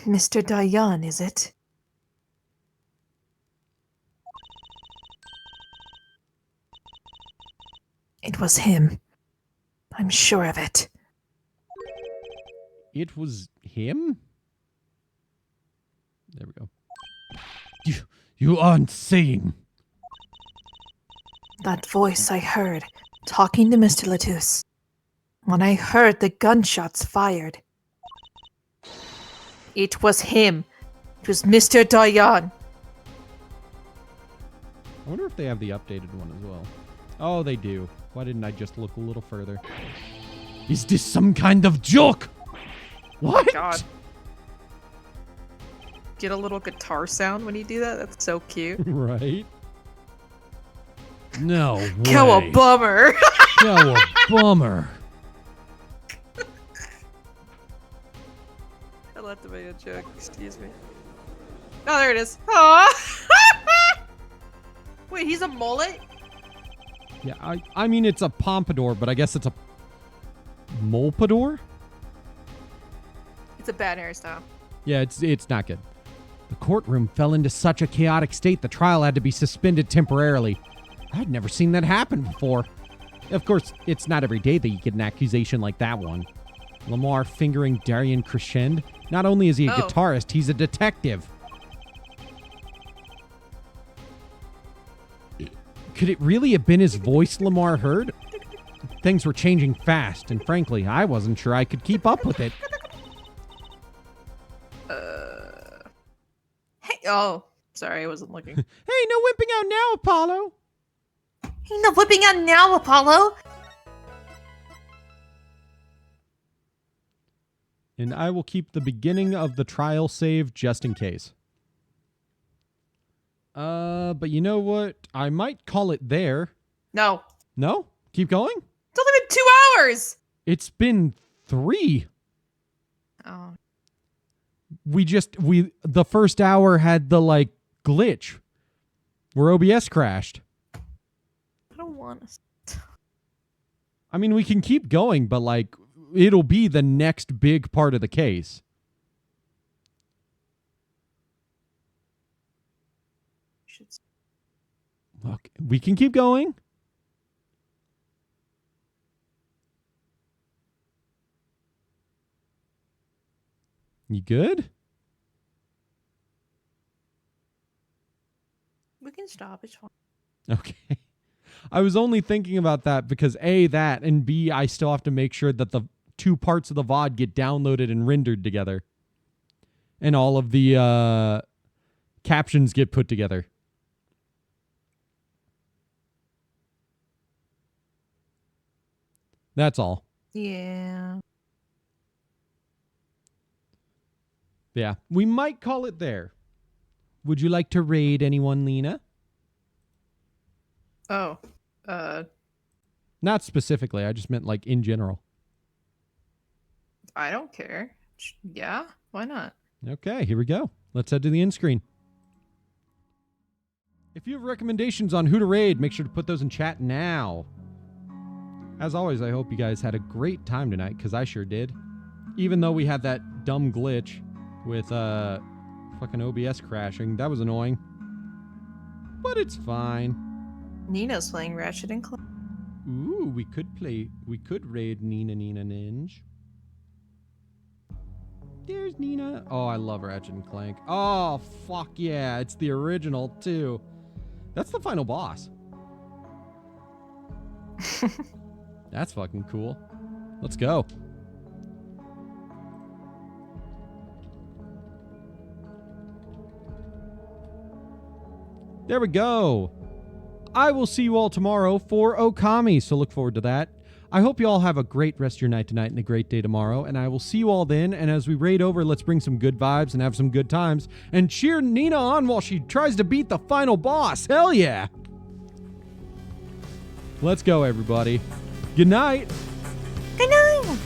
Mr. Dayan, is it? It was him. I'm sure of it. It was him? There we go. You aren't saying. That voice I heard, talking to Mr. Latus. When I heard the gunshots fired. It was him. It was Mr. Dayan. I wonder if they have the updated one as well. Oh, they do. Why didn't I just look a little further? Is this some kind of joke? What? God. Get a little guitar sound when you do that? That's so cute. Right? No way. Cowabummer. Cowabummer. I left to make a joke. Excuse me. Oh, there it is. Aww. Wait, he's a mullet? Yeah, I mean, it's a pompadour, but I guess it's a molpador? It's a bad hairstyle. Yeah, it's not good. The courtroom fell into such a chaotic state the trial had to be suspended temporarily. I'd never seen that happen before. Of course, it's not every day that you get an accusation like that one. Lamar fingering Darian Crescend. Not only is he a guitarist, he's a detective. Could it really have been his voice Lamar heard? Things were changing fast, and frankly, I wasn't sure I could keep up with it. Hey, oh, sorry, I wasn't looking. Hey, no whipping out now, Apollo! Ain't no whipping out now, Apollo! And I will keep the beginning of the trial saved just in case. But you know what? I might call it there. No. No? Keep going? It's only been 2 hours! It's been 3. Oh. The first hour had the, glitch where OBS crashed. I don't want to. I mean, we can keep going, but, it'll be the next big part of the case. Look, we can keep going. You good? We can stop. It's fine. Okay. I was only thinking about that because A, that, and B, I still have to make sure that the 2 parts of the VOD get downloaded and rendered together. And all of the captions get put together. That's all. Yeah. Yeah. We might call it there. Would you like to raid anyone, Lena? Oh. Not specifically. I just meant in general. I don't care. Yeah, why not? Okay, here we go. Let's head to the end screen. If you have recommendations on who to raid, make sure to put those in chat now. As always, I hope you guys had a great time tonight, because I sure did. Even though we had that dumb glitch with fucking OBS crashing. That was annoying. But it's fine. Nina's playing Ratchet and Clank. Ooh, we could raid Nina Ninja. There's Nina. Oh, I love Ratchet and Clank. Oh, fuck yeah. It's the original, too. That's the final boss. That's fucking cool. Let's go. There we go. I will see you all tomorrow for Okami, so look forward to that. I hope you all have a great rest of your night tonight and a great day tomorrow, and I will see you all then, and as we raid over, let's bring some good vibes and have some good times, and cheer Nina on while she tries to beat the final boss. Hell yeah! Let's go, everybody. Good night! Good night!